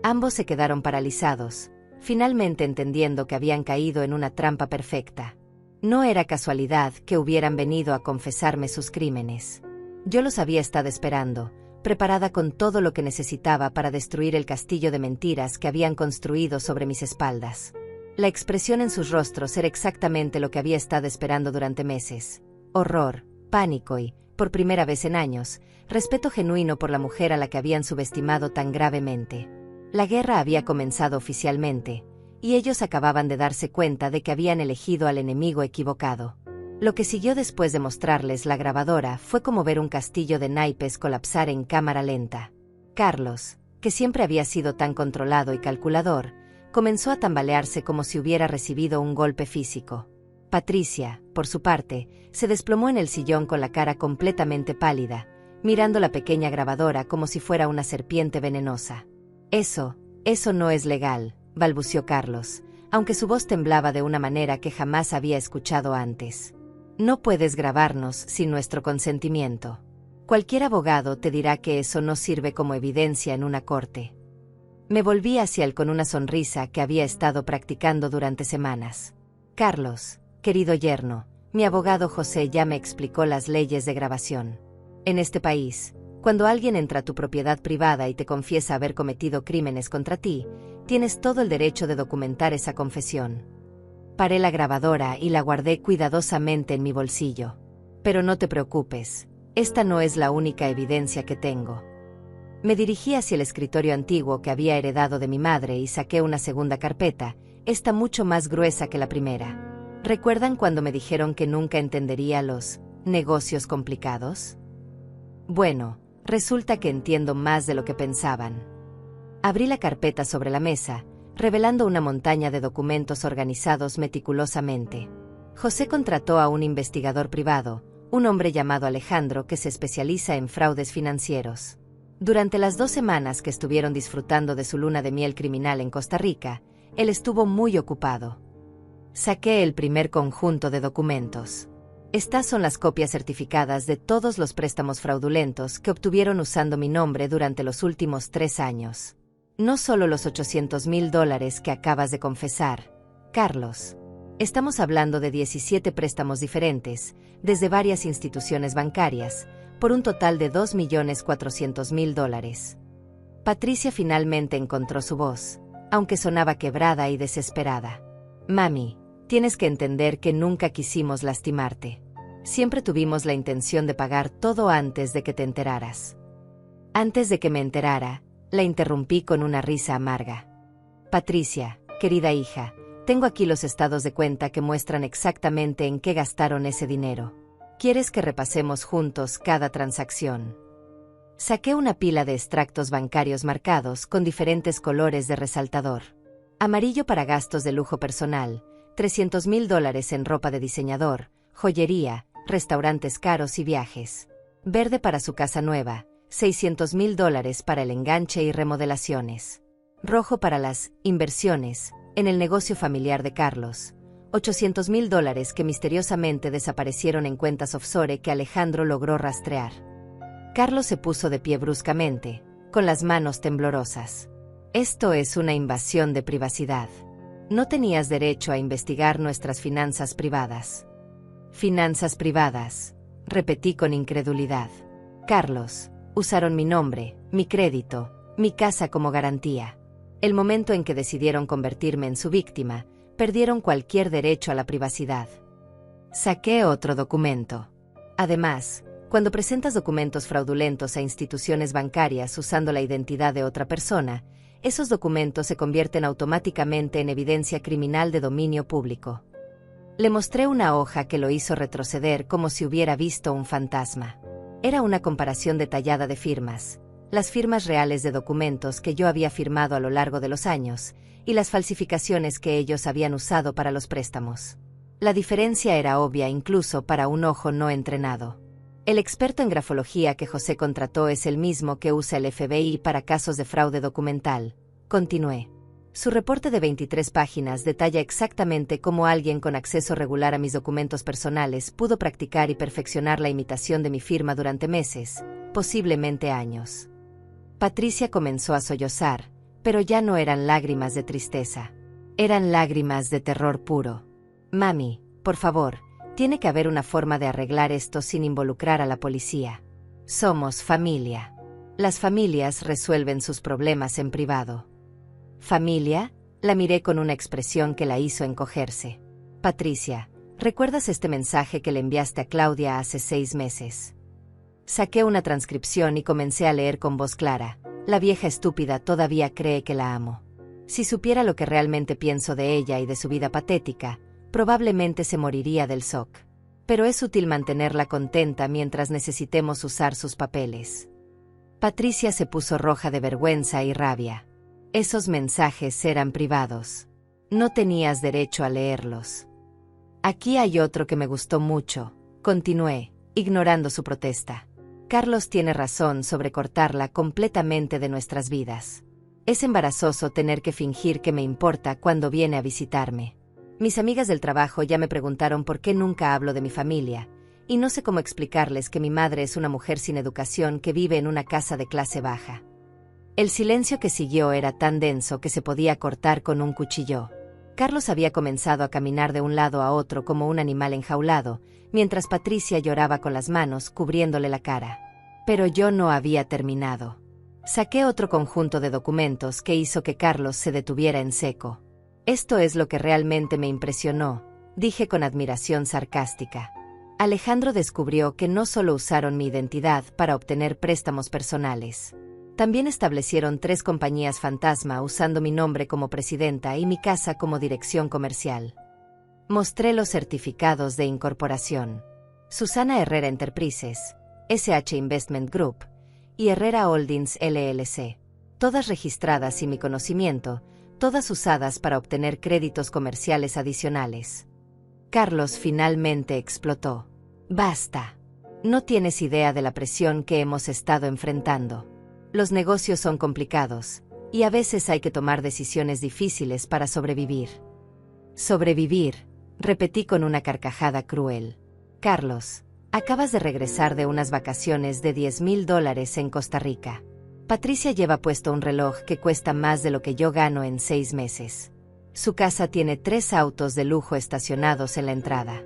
Ambos se quedaron paralizados, finalmente entendiendo que habían caído en una trampa perfecta. No era casualidad que hubieran venido a confesarme sus crímenes. Yo los había estado esperando, preparada con todo lo que necesitaba para destruir el castillo de mentiras que habían construido sobre mis espaldas. La expresión en sus rostros era exactamente lo que había estado esperando durante meses. Horror, pánico y, por primera vez en años, respeto genuino por la mujer a la que habían subestimado tan gravemente. La guerra había comenzado oficialmente, y ellos acababan de darse cuenta de que habían elegido al enemigo equivocado. Lo que siguió después de mostrarles la grabadora fue como ver un castillo de naipes colapsar en cámara lenta. Carlos, que siempre había sido tan controlado y calculador, comenzó a tambalearse como si hubiera recibido un golpe físico. Patricia, por su parte, se desplomó en el sillón con la cara completamente pálida, mirando la pequeña grabadora como si fuera una serpiente venenosa. Eso no es legal, balbució Carlos, aunque su voz temblaba de una manera que jamás había escuchado antes. No puedes grabarnos sin nuestro consentimiento. Cualquier abogado te dirá que eso no sirve como evidencia en una corte. Me volví hacia él con una sonrisa que había estado practicando durante semanas. Carlos, querido yerno, mi abogado José ya me explicó las leyes de grabación. En este país, cuando alguien entra a tu propiedad privada y te confiesa haber cometido crímenes contra ti, tienes todo el derecho de documentar esa confesión. Paré la grabadora y la guardé cuidadosamente en mi bolsillo. Pero no te preocupes, esta no es la única evidencia que tengo. Me dirigí hacia el escritorio antiguo que había heredado de mi madre y saqué una segunda carpeta, esta mucho más gruesa que la primera. ¿Recuerdan cuando me dijeron que nunca entendería los negocios complicados? Bueno, resulta que entiendo más de lo que pensaban. Abrí la carpeta sobre la mesa, revelando una montaña de documentos organizados meticulosamente. José contrató a un investigador privado, un hombre llamado Alejandro que se especializa en fraudes financieros. Durante las 2 semanas que estuvieron disfrutando de su luna de miel criminal en Costa Rica, él estuvo muy ocupado. Saqué el primer conjunto de documentos. Estas son las copias certificadas de todos los préstamos fraudulentos que obtuvieron usando mi nombre durante los últimos 3 años. No solo los $800,000 que acabas de confesar, Carlos. Estamos hablando de 17 préstamos diferentes, desde varias instituciones bancarias, por un total de $2,400,000. Patricia finalmente encontró su voz, aunque sonaba quebrada y desesperada. Mami, tienes que entender que nunca quisimos lastimarte. Siempre tuvimos la intención de pagar todo antes de que te enteraras. Antes de que me enterara, la interrumpí con una risa amarga. Patricia, querida hija, tengo aquí los estados de cuenta que muestran exactamente en qué gastaron ese dinero. ¿Quieres que repasemos juntos cada transacción? Saqué una pila de extractos bancarios marcados con diferentes colores de resaltador. Amarillo para gastos de lujo personal, $300,000 en ropa de diseñador, joyería, restaurantes caros y viajes. Verde para su casa nueva, $600,000 para el enganche y remodelaciones. Rojo para las inversiones en el negocio familiar de Carlos. $800,000 que misteriosamente desaparecieron en cuentas offshore que Alejandro logró rastrear. Carlos se puso de pie bruscamente, con las manos temblorosas. Esto es una invasión de privacidad. No tenías derecho a investigar nuestras finanzas privadas. Finanzas privadas, repetí con incredulidad. Carlos, usaron mi nombre, mi crédito, mi casa como garantía. El momento en que decidieron convertirme en su víctima, perdieron cualquier derecho a la privacidad. Saqué otro documento. Además, cuando presentas documentos fraudulentos a instituciones bancarias usando la identidad de otra persona, esos documentos se convierten automáticamente en evidencia criminal de dominio público. Le mostré una hoja que lo hizo retroceder como si hubiera visto un fantasma. Era una comparación detallada de firmas, las firmas reales de documentos que yo había firmado a lo largo de los años, y las falsificaciones que ellos habían usado para los préstamos. La diferencia era obvia incluso para un ojo no entrenado. El experto en grafología que José contrató es el mismo que usa el FBI para casos de fraude documental. Continué. Su reporte de 23 páginas detalla exactamente cómo alguien con acceso regular a mis documentos personales pudo practicar y perfeccionar la imitación de mi firma durante meses, posiblemente años. Patricia comenzó a sollozar, pero ya no eran lágrimas de tristeza. Eran lágrimas de terror puro. Mami, por favor, tiene que haber una forma de arreglar esto sin involucrar a la policía. Somos familia. Las familias resuelven sus problemas en privado. ¿Familia? La miré con una expresión que la hizo encogerse. Patricia, ¿recuerdas este mensaje que le enviaste a Claudia hace 6 meses? Saqué una transcripción y comencé a leer con voz clara. La vieja estúpida todavía cree que la amo. Si supiera lo que realmente pienso de ella y de su vida patética, probablemente se moriría del shock. Pero es útil mantenerla contenta mientras necesitemos usar sus papeles. Patricia se puso roja de vergüenza y rabia. Esos mensajes eran privados. No tenías derecho a leerlos. Aquí hay otro que me gustó mucho, continué, ignorando su protesta. Carlos tiene razón sobre cortarla completamente de nuestras vidas. Es embarazoso tener que fingir que me importa cuando viene a visitarme. Mis amigas del trabajo ya me preguntaron por qué nunca hablo de mi familia, y no sé cómo explicarles que mi madre es una mujer sin educación que vive en una casa de clase baja. El silencio que siguió era tan denso que se podía cortar con un cuchillo. Carlos había comenzado a caminar de un lado a otro como un animal enjaulado, mientras Patricia lloraba con las manos cubriéndole la cara. Pero yo no había terminado. Saqué otro conjunto de documentos que hizo que Carlos se detuviera en seco. Esto es lo que realmente me impresionó, dije con admiración sarcástica. Alejandro descubrió que no solo usaron mi identidad para obtener préstamos personales. También establecieron 3 compañías fantasma usando mi nombre como presidenta y mi casa como dirección comercial. Mostré los certificados de incorporación. Susana Herrera Enterprises, SH Investment Group y Herrera Holdings LLC, todas registradas sin mi conocimiento, todas usadas para obtener créditos comerciales adicionales. Carlos finalmente explotó. Basta. No tienes idea de la presión que hemos estado enfrentando. Los negocios son complicados, y a veces hay que tomar decisiones difíciles para sobrevivir. Sobrevivir, repetí con una carcajada cruel. Carlos, acabas de regresar de unas vacaciones de $10,000 en Costa Rica. Patricia lleva puesto un reloj que cuesta más de lo que yo gano en 6 meses. Su casa tiene 3 autos de lujo estacionados en la entrada.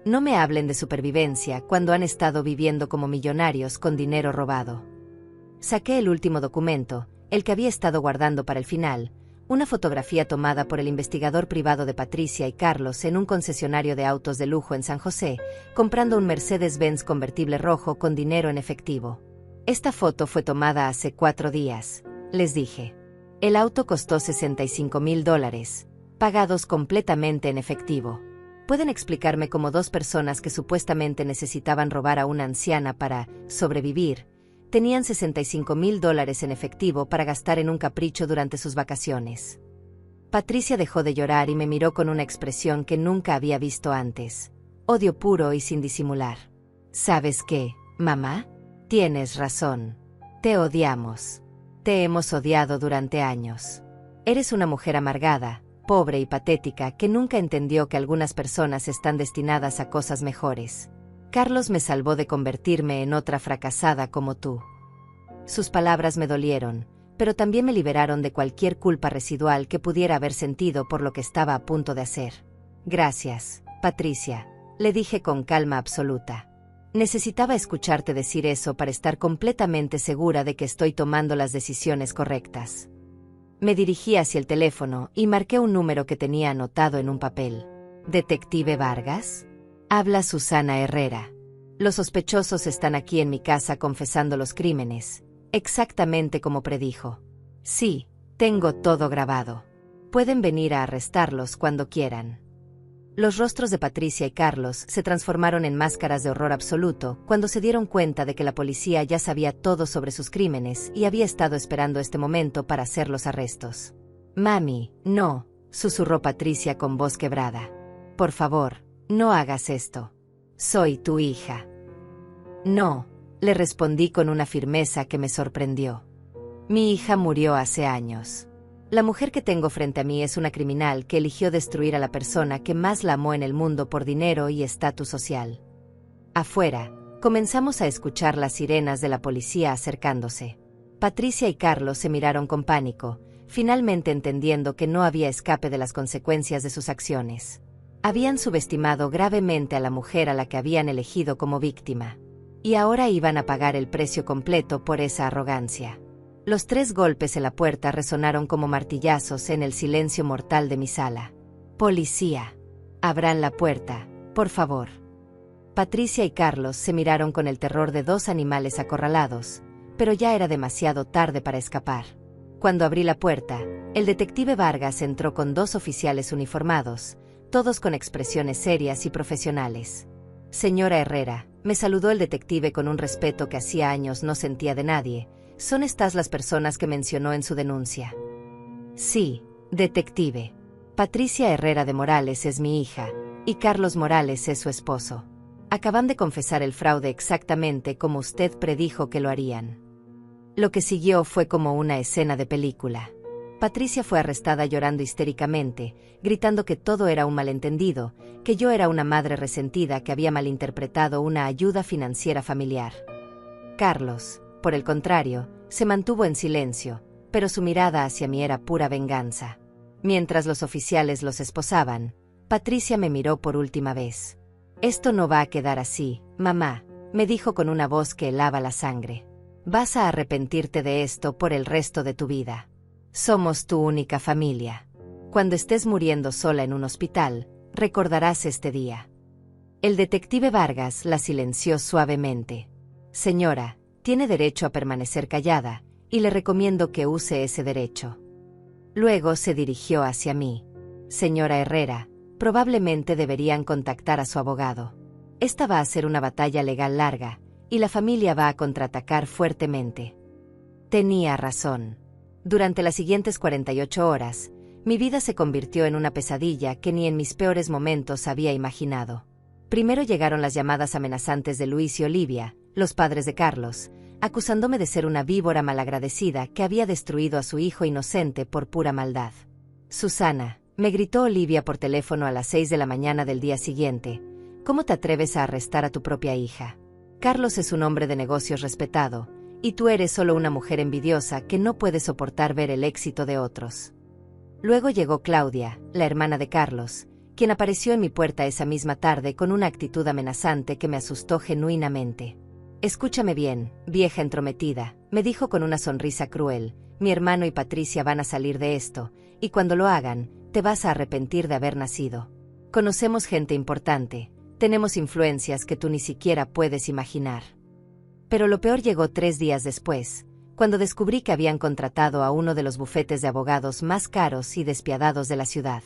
No me hablen de supervivencia cuando han estado viviendo como millonarios con dinero robado. Saqué el último documento, el que había estado guardando para el final, una fotografía tomada por el investigador privado de Patricia y Carlos en un concesionario de autos de lujo en San José, comprando un Mercedes-Benz convertible rojo con dinero en efectivo. Esta foto fue tomada hace 4 días, les dije. El auto costó $65,000, pagados completamente en efectivo. ¿Pueden explicarme cómo 2 personas que supuestamente necesitaban robar a una anciana para sobrevivir, tenían $65,000 en efectivo para gastar en un capricho durante sus vacaciones? Patricia dejó de llorar y me miró con una expresión que nunca había visto antes. Odio puro y sin disimular. ¿Sabes qué, mamá? Tienes razón. Te odiamos. Te hemos odiado durante años. Eres una mujer amargada, pobre y patética que nunca entendió que algunas personas están destinadas a cosas mejores. Carlos me salvó de convertirme en otra fracasada como tú. Sus palabras me dolieron, pero también me liberaron de cualquier culpa residual que pudiera haber sentido por lo que estaba a punto de hacer. Gracias, Patricia, le dije con calma absoluta. Necesitaba escucharte decir eso para estar completamente segura de que estoy tomando las decisiones correctas. Me dirigí hacia el teléfono y marqué un número que tenía anotado en un papel. ¿Detective Vargas? Habla Susana Herrera. Los sospechosos están aquí en mi casa confesando los crímenes, exactamente como predijo. Sí, tengo todo grabado. Pueden venir a arrestarlos cuando quieran. Los rostros de Patricia y Carlos se transformaron en máscaras de horror absoluto cuando se dieron cuenta de que la policía ya sabía todo sobre sus crímenes y había estado esperando este momento para hacer los arrestos. Mami, no, susurró Patricia con voz quebrada. Por favor, no hagas esto. Soy tu hija. No, le respondí con una firmeza que me sorprendió. Mi hija murió hace años. La mujer que tengo frente a mí es una criminal que eligió destruir a la persona que más la amó en el mundo por dinero y estatus social. Afuera, comenzamos a escuchar las sirenas de la policía acercándose. Patricia y Carlos se miraron con pánico, finalmente entendiendo que no había escape de las consecuencias de sus acciones. Habían subestimado gravemente a la mujer a la que habían elegido como víctima. Y ahora iban a pagar el precio completo por esa arrogancia. Los 3 golpes en la puerta resonaron como martillazos en el silencio mortal de mi sala. Policía. Abran la puerta, por favor. Patricia y Carlos se miraron con el terror de 2 animales acorralados, pero ya era demasiado tarde para escapar. Cuando abrí la puerta, el detective Vargas entró con 2 oficiales uniformados, todos con expresiones serias y profesionales. Señora Herrera, me saludó el detective con un respeto que hacía años no sentía de nadie. ¿Son estas las personas que mencionó en su denuncia? Sí, detective. Patricia Herrera de Morales es mi hija, y Carlos Morales es su esposo. Acaban de confesar el fraude exactamente como usted predijo que lo harían. Lo que siguió fue como una escena de película. Patricia fue arrestada llorando histéricamente, gritando que todo era un malentendido, que yo era una madre resentida que había malinterpretado una ayuda financiera familiar. Carlos, por el contrario, se mantuvo en silencio, pero su mirada hacia mí era pura venganza. Mientras los oficiales los esposaban, Patricia me miró por última vez. Esto no va a quedar así, mamá, me dijo con una voz que helaba la sangre. Vas a arrepentirte de esto por el resto de tu vida. Somos tu única familia. Cuando estés muriendo sola en un hospital, recordarás este día. El detective Vargas la silenció suavemente. Señora, tiene derecho a permanecer callada, y le recomiendo que use ese derecho. Luego se dirigió hacia mí. Señora Herrera, probablemente deberían contactar a su abogado. Esta va a ser una batalla legal larga, y la familia va a contraatacar fuertemente. Tenía razón. Durante las siguientes 48 horas, mi vida se convirtió en una pesadilla que ni en mis peores momentos había imaginado. Primero llegaron las llamadas amenazantes de Luis y Olivia, los padres de Carlos, acusándome de ser una víbora malagradecida que había destruido a su hijo inocente por pura maldad. Susana, me gritó Olivia por teléfono a las 6 de la mañana del día siguiente, ¿cómo te atreves a arrestar a tu propia hija? Carlos es un hombre de negocios respetado, y tú eres solo una mujer envidiosa que no puede soportar ver el éxito de otros. Luego llegó Claudia, la hermana de Carlos, quien apareció en mi puerta esa misma tarde con una actitud amenazante que me asustó genuinamente. Escúchame bien, vieja entrometida, me dijo con una sonrisa cruel, mi hermano y Patricia van a salir de esto, y cuando lo hagan, te vas a arrepentir de haber nacido. Conocemos gente importante, tenemos influencias que tú ni siquiera puedes imaginar. Pero lo peor llegó 3 días después, cuando descubrí que habían contratado a uno de los bufetes de abogados más caros y despiadados de la ciudad.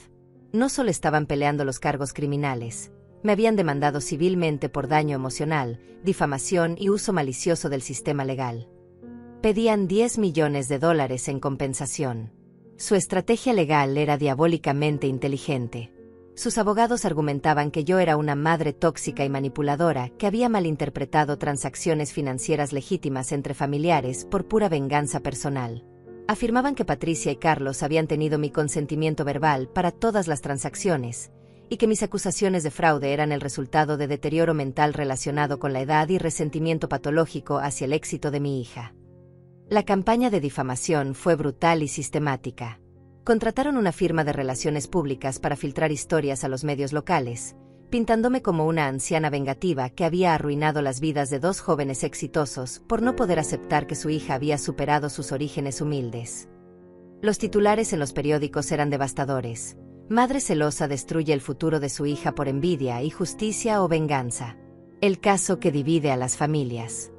No solo estaban peleando los cargos criminales, me habían demandado civilmente por daño emocional, difamación y uso malicioso del sistema legal. Pedían $10 millones en compensación. Su estrategia legal era diabólicamente inteligente. Sus abogados argumentaban que yo era una madre tóxica y manipuladora que había malinterpretado transacciones financieras legítimas entre familiares por pura venganza personal. Afirmaban que Patricia y Carlos habían tenido mi consentimiento verbal para todas las transacciones, y que mis acusaciones de fraude eran el resultado de deterioro mental relacionado con la edad y resentimiento patológico hacia el éxito de mi hija. La campaña de difamación fue brutal y sistemática. Contrataron una firma de relaciones públicas para filtrar historias a los medios locales, pintándome como una anciana vengativa que había arruinado las vidas de 2 jóvenes exitosos por no poder aceptar que su hija había superado sus orígenes humildes. Los titulares en los periódicos eran devastadores. Madre celosa destruye el futuro de su hija por envidia, injusticia o venganza. El caso que divide a las familias.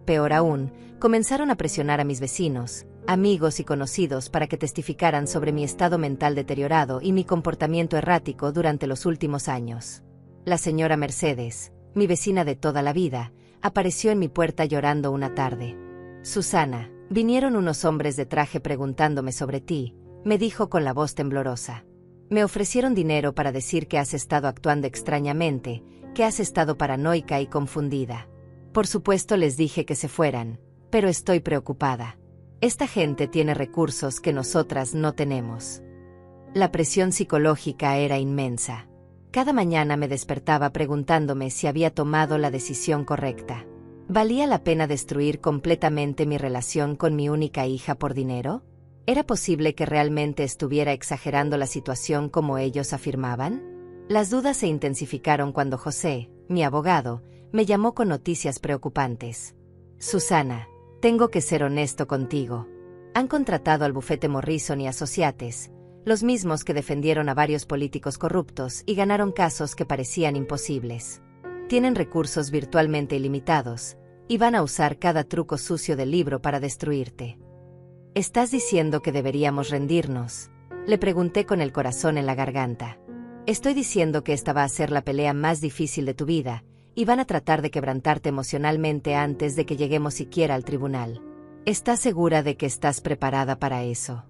Peor aún, comenzaron a presionar a mis vecinos, amigos y conocidos para que testificaran sobre mi estado mental deteriorado y mi comportamiento errático durante los últimos años. La señora Mercedes, mi vecina de toda la vida, apareció en mi puerta llorando una tarde. Susana, vinieron unos hombres de traje preguntándome sobre ti, me dijo con la voz temblorosa. Me ofrecieron dinero para decir que has estado actuando extrañamente, que has estado paranoica y confundida. Por supuesto les dije que se fueran, pero estoy preocupada. Esta gente tiene recursos que nosotras no tenemos. La presión psicológica era inmensa. Cada mañana me despertaba preguntándome si había tomado la decisión correcta. ¿Valía la pena destruir completamente mi relación con mi única hija por dinero? ¿Era posible que realmente estuviera exagerando la situación como ellos afirmaban? Las dudas se intensificaron cuando José, mi abogado, me llamó con noticias preocupantes. Susana, tengo que ser honesto contigo. Han contratado al bufete Morrison y Associates, los mismos que defendieron a varios políticos corruptos y ganaron casos que parecían imposibles. Tienen recursos virtualmente ilimitados, y van a usar cada truco sucio del libro para destruirte. ¿Estás diciendo que deberíamos rendirnos?, le pregunté con el corazón en la garganta. Estoy diciendo que esta va a ser la pelea más difícil de tu vida, y van a tratar de quebrantarte emocionalmente antes de que lleguemos siquiera al tribunal. ¿Estás segura de que estás preparada para eso?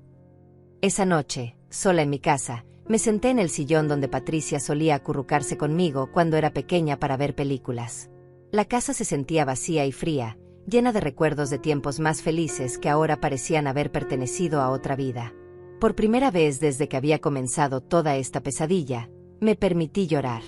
Esa noche, sola en mi casa, me senté en el sillón donde Patricia solía acurrucarse conmigo cuando era pequeña para ver películas. La casa se sentía vacía y fría, llena de recuerdos de tiempos más felices que ahora parecían haber pertenecido a otra vida. Por primera vez desde que había comenzado toda esta pesadilla, me permití llorar.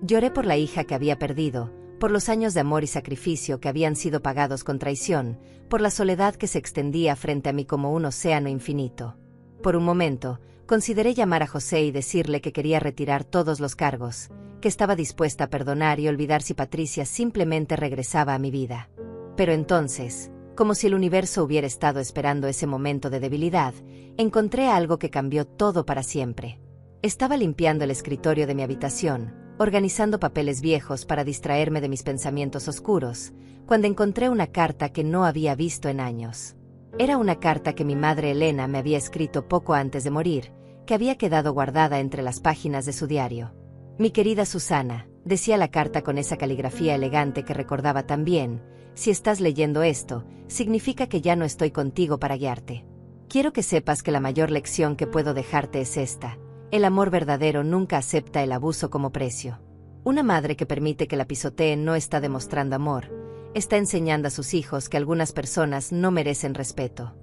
Lloré por la hija que había perdido, por los años de amor y sacrificio que habían sido pagados con traición, por la soledad que se extendía frente a mí como un océano infinito. Por un momento, consideré llamar a José y decirle que quería retirar todos los cargos, que estaba dispuesta a perdonar y olvidar si Patricia simplemente regresaba a mi vida. Pero entonces, Como si el universo hubiera estado esperando ese momento de debilidad, encontré algo que cambió todo para siempre. Estaba limpiando el escritorio de mi habitación, organizando papeles viejos para distraerme de mis pensamientos oscuros, cuando encontré una carta que no había visto en años. Era una carta que mi madre Elena me había escrito poco antes de morir, que había quedado guardada entre las páginas de su diario. Mi querida Susana, decía la carta con esa caligrafía elegante que recordaba tan bien, si estás leyendo esto, significa que ya no estoy contigo para guiarte. Quiero que sepas que la mayor lección que puedo dejarte es esta: el amor verdadero nunca acepta el abuso como precio. Una madre que permite que la pisoteen no está demostrando amor, está enseñando a sus hijos que algunas personas no merecen respeto.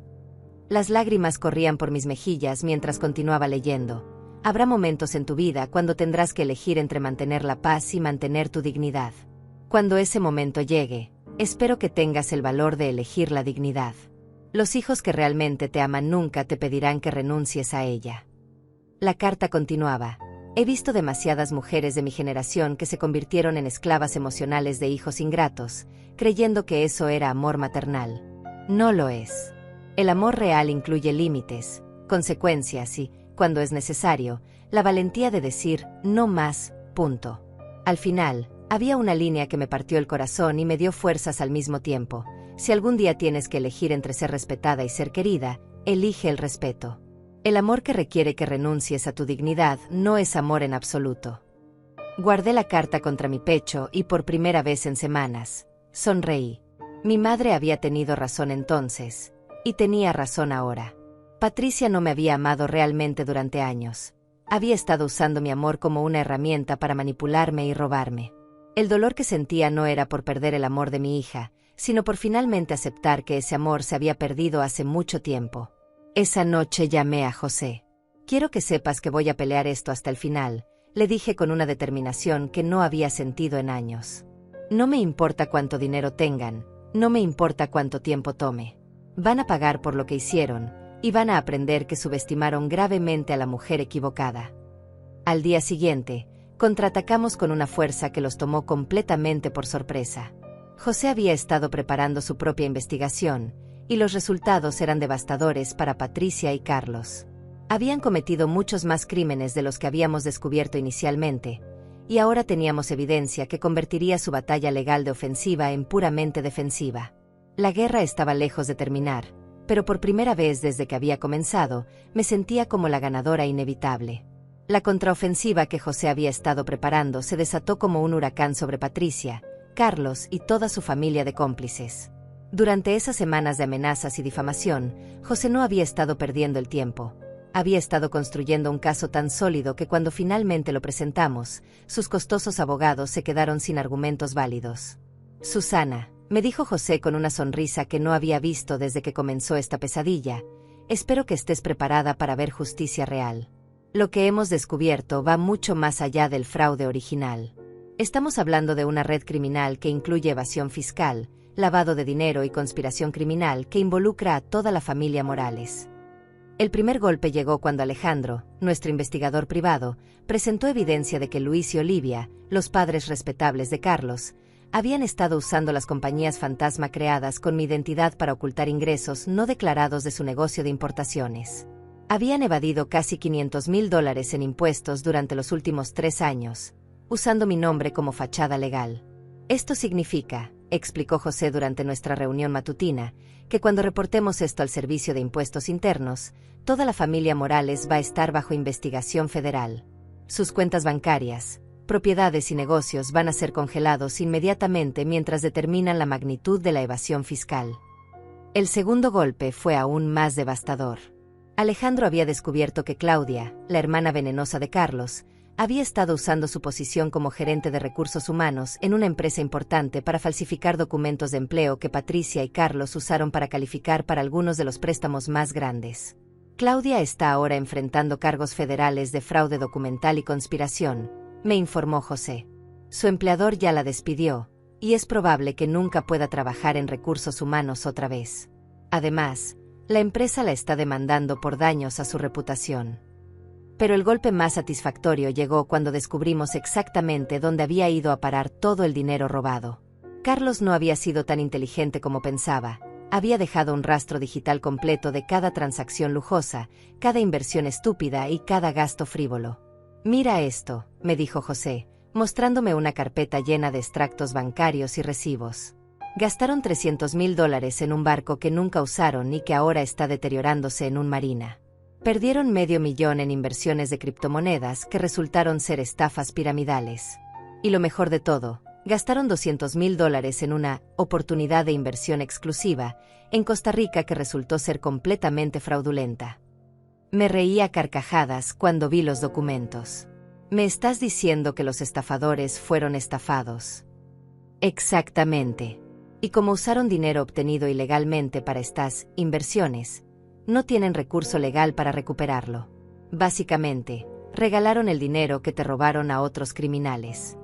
Las lágrimas corrían por mis mejillas mientras continuaba leyendo. Habrá momentos en tu vida cuando tendrás que elegir entre mantener la paz y mantener tu dignidad. Cuando ese momento llegue, espero que tengas el valor de elegir la dignidad. Los hijos que realmente te aman nunca te pedirán que renuncies a ella. La carta continuaba. He visto demasiadas mujeres de mi generación que se convirtieron en esclavas emocionales de hijos ingratos, creyendo que eso era amor maternal. No lo es. El amor real incluye límites, consecuencias y, cuando es necesario, la valentía de decir no más, punto. Al final, había una línea que me partió el corazón y me dio fuerzas al mismo tiempo. Si algún día tienes que elegir entre ser respetada y ser querida, elige el respeto. El amor que requiere que renuncies a tu dignidad no es amor en absoluto. Guardé la carta contra mi pecho y por primera vez en semanas, sonreí. Mi madre había tenido razón entonces, y tenía razón ahora. Patricia no me había amado realmente durante años. Había estado usando mi amor como una herramienta para manipularme y robarme. El dolor que sentía no era por perder el amor de mi hija, sino por finalmente aceptar que ese amor se había perdido hace mucho tiempo. Esa noche llamé a José. Quiero que sepas que voy a pelear esto hasta el final, le dije con una determinación que no había sentido en años. No me importa cuánto dinero tengan, no me importa cuánto tiempo tome. Van a pagar por lo que hicieron, y van a aprender que subestimaron gravemente a la mujer equivocada. Al día siguiente, contraatacamos con una fuerza que los tomó completamente por sorpresa. José había estado preparando su propia investigación, y los resultados eran devastadores para Patricia y Carlos. Habían cometido muchos más crímenes de los que habíamos descubierto inicialmente, y ahora teníamos evidencia que convertiría su batalla legal de ofensiva en puramente defensiva. La guerra estaba lejos de terminar, pero por primera vez desde que había comenzado, me sentía como la ganadora inevitable. La contraofensiva que José había estado preparando se desató como un huracán sobre Patricia, Carlos y toda su familia de cómplices. Durante esas semanas de amenazas y difamación, José no había estado perdiendo el tiempo. Había estado construyendo un caso tan sólido que cuando finalmente lo presentamos, sus costosos abogados se quedaron sin argumentos válidos. Susana, me dijo José con una sonrisa que no había visto desde que comenzó esta pesadilla, espero que estés preparada para ver justicia real. Lo que hemos descubierto va mucho más allá del fraude original. Estamos hablando de una red criminal que incluye evasión fiscal, lavado de dinero y conspiración criminal que involucra a toda la familia Morales. El primer golpe llegó cuando Alejandro, nuestro investigador privado, presentó evidencia de que Luis y Olivia, los padres respetables de Carlos, habían estado usando las compañías fantasma creadas con mi identidad para ocultar ingresos no declarados de su negocio de importaciones. Habían evadido casi $500,000 en impuestos durante los últimos 3 años, usando mi nombre como fachada legal. Esto significa, explicó José durante nuestra reunión matutina, que cuando reportemos esto al Servicio de Impuestos Internos, toda la familia Morales va a estar bajo investigación federal. Sus cuentas bancarias, propiedades y negocios van a ser congelados inmediatamente mientras determinan la magnitud de la evasión fiscal. El segundo golpe fue aún más devastador. Alejandro había descubierto que Claudia, la hermana venenosa de Carlos, había estado usando su posición como gerente de recursos humanos en una empresa importante para falsificar documentos de empleo que Patricia y Carlos usaron para calificar para algunos de los préstamos más grandes. Claudia está ahora enfrentando cargos federales de fraude documental y conspiración, me informó José. Su empleador ya la despidió, y es probable que nunca pueda trabajar en recursos humanos otra vez. Además, la empresa la está demandando por daños a su reputación. Pero el golpe más satisfactorio llegó cuando descubrimos exactamente dónde había ido a parar todo el dinero robado. Carlos no había sido tan inteligente como pensaba, Había dejado un rastro digital completo de cada transacción lujosa, cada inversión estúpida y cada gasto frívolo. «Mira esto», me dijo José, mostrándome una carpeta llena de extractos bancarios y recibos. Gastaron $300.000 en un barco que nunca usaron y que ahora está deteriorándose en un marina. Perdieron $500.000 en inversiones de criptomonedas que resultaron ser estafas piramidales. Y lo mejor de todo, gastaron $200.000 en una oportunidad de inversión exclusiva en Costa Rica que resultó ser completamente fraudulenta. Me reí a carcajadas cuando vi los documentos. ¿Me estás diciendo que los estafadores fueron estafados? Exactamente. Y como usaron dinero obtenido ilegalmente para estas inversiones, no tienen recurso legal para recuperarlo. Básicamente, regalaron el dinero que te robaron a otros criminales.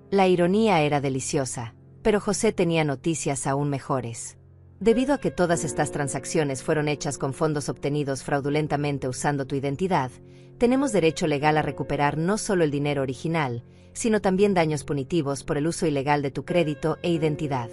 La ironía era deliciosa, pero José tenía noticias aún mejores. Debido a que todas estas transacciones fueron hechas con fondos obtenidos fraudulentamente usando tu identidad, tenemos derecho legal a recuperar no solo el dinero original, sino también daños punitivos por el uso ilegal de tu crédito e identidad.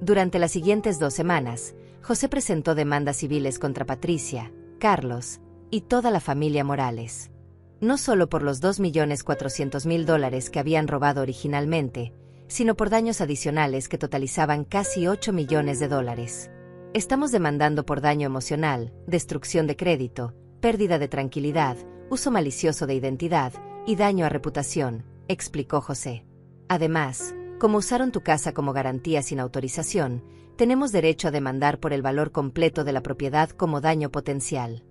Durante las siguientes 2 semanas, José presentó demandas civiles contra Patricia, Carlos y toda la familia Morales. No solo por los $2.400.000 que habían robado originalmente, sino por daños adicionales que totalizaban casi $8 millones. Estamos demandando por daño emocional, destrucción de crédito, pérdida de tranquilidad, uso malicioso de identidad y daño a reputación, explicó José. Además, como usaron tu casa como garantía sin autorización, tenemos derecho a demandar por el valor completo de la propiedad como daño potencial.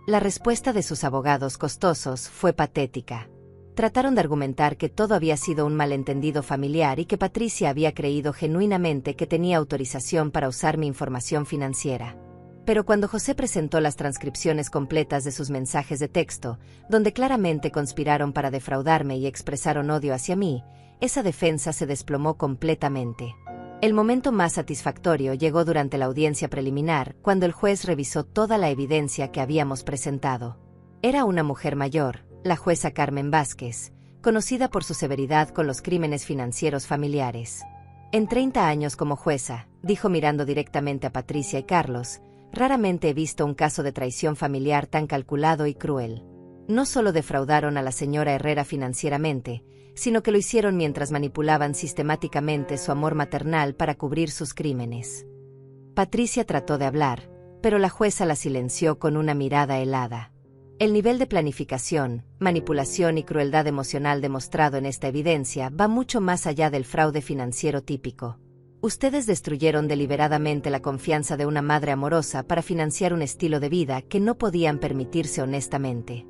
La respuesta de sus abogados costosos fue patética. Trataron de argumentar que todo había sido un malentendido familiar y que Patricia había creído genuinamente que tenía autorización para usar mi información financiera. Pero cuando José presentó las transcripciones completas de sus mensajes de texto, donde claramente conspiraron para defraudarme y expresaron odio hacia mí, esa defensa se desplomó completamente. El momento más satisfactorio llegó durante la audiencia preliminar, cuando el juez revisó toda la evidencia que habíamos presentado. Era una mujer mayor, la jueza Carmen Vázquez, conocida por su severidad con los crímenes financieros familiares. En 30 años como jueza, dijo mirando directamente a Patricia y Carlos, raramente he visto un caso de traición familiar tan calculado y cruel. No solo defraudaron a la señora Herrera financieramente, sino que lo hicieron mientras manipulaban sistemáticamente su amor maternal para cubrir sus crímenes. Patricia trató de hablar, pero la jueza la silenció con una mirada helada. El nivel de planificación, manipulación y crueldad emocional demostrado en esta evidencia va mucho más allá del fraude financiero típico. Ustedes destruyeron deliberadamente la confianza de una madre amorosa para financiar un estilo de vida que no podían permitirse honestamente.